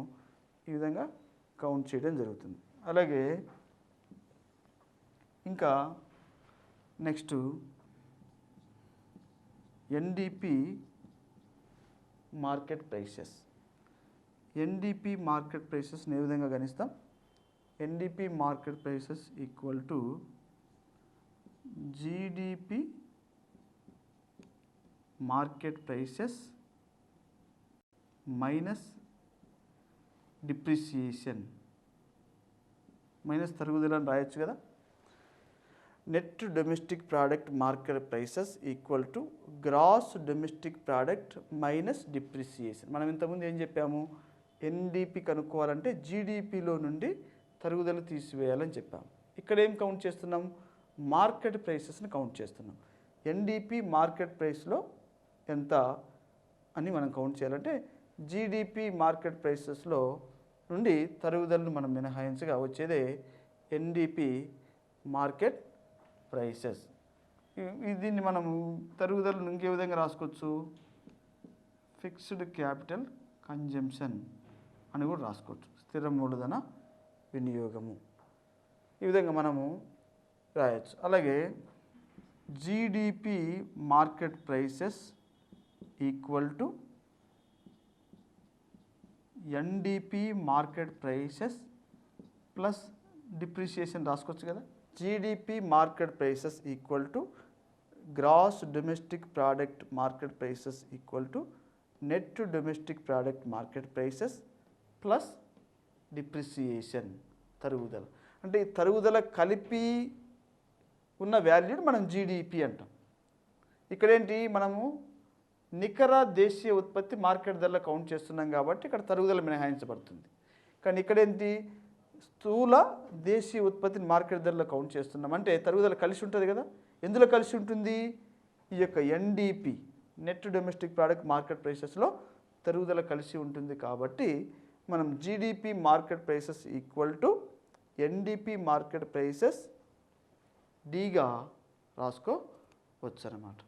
ఈ విధంగా కౌంట్ చేయడం జరుగుతుంది. అలాగే ఇంకా next NDP market prices. NDP market ప్రైసెస్ని ఏ విధంగా గణిస్తాం? NDP market prices equal to GDP market prices minus depreciation, minus తరుగుదల అని రాయొచ్చు కదా. Net domestic product market prices equal to gross domestic product minus depreciation. మనం ఇంతకుముందు ఏం చెప్పాము? ఎన్డిపి కనుక్కోవాలంటే జీడిపిలో నుండి తరుగుదల తీసివేయాలని చెప్పాము. ఇక్కడ ఏం కౌంట్ చేస్తున్నాం? మార్కెట్ ప్రైసెస్ని కౌంట్ చేస్తున్నాం. ఎన్డిపి మార్కెట్ ప్రైస్లో ఎంత అని మనం కౌంట్ చేయాలంటే జీడిపి మార్కెట్ ప్రైసెస్లో నుండి తరుగుదలను మనం మినహాయించగా వచ్చేదే ఎన్డిపి మార్కెట్ ప్రైసెస్. దీన్ని మనం తరుగుదలను ఇంకే విధంగా రాసుకోవచ్చు, ఫిక్స్డ్ క్యాపిటల్ కన్జంప్షన్ అని కూడా రాసుకోవచ్చు, స్థిర మూలధన వినియోగము. ఈ విధంగా మనము రాయొచ్చు. అలాగే GDP market prices equal to NDP market prices plus depreciation రాసుకోవచ్చు కదా. GDP market prices equal to gross domestic product market prices equal to net domestic product market prices plus depreciation, తరుగుదల. అంటే ఈ తరుగుదల కలిపి ఉన్న వాల్యూని మనం జీడిపి అంటాం. ఇక్కడేంటి, మనము నికర దేశీయ ఉత్పత్తి మార్కెట్ ధరలో కౌంట్ చేస్తున్నాం కాబట్టి ఇక్కడ తరుగుదల మినహాయించబడుతుంది. కానీ ఇక్కడేంటి, స్థూల దేశీయ ఉత్పత్తిని మార్కెట్ ధరలో కౌంట్ చేస్తున్నాం అంటే తరుగుదల కలిసి ఉంటుంది కదా. ఎందులో కలిసి ఉంటుంది, ఈ యొక్క NDP net domestic product market ప్రైసెస్లో తరుగుదల కలిసి ఉంటుంది. కాబట్టి మనం GDP market prices equal to NDP market prices డిగా రాసుకోవచ్చు అన్నమాట.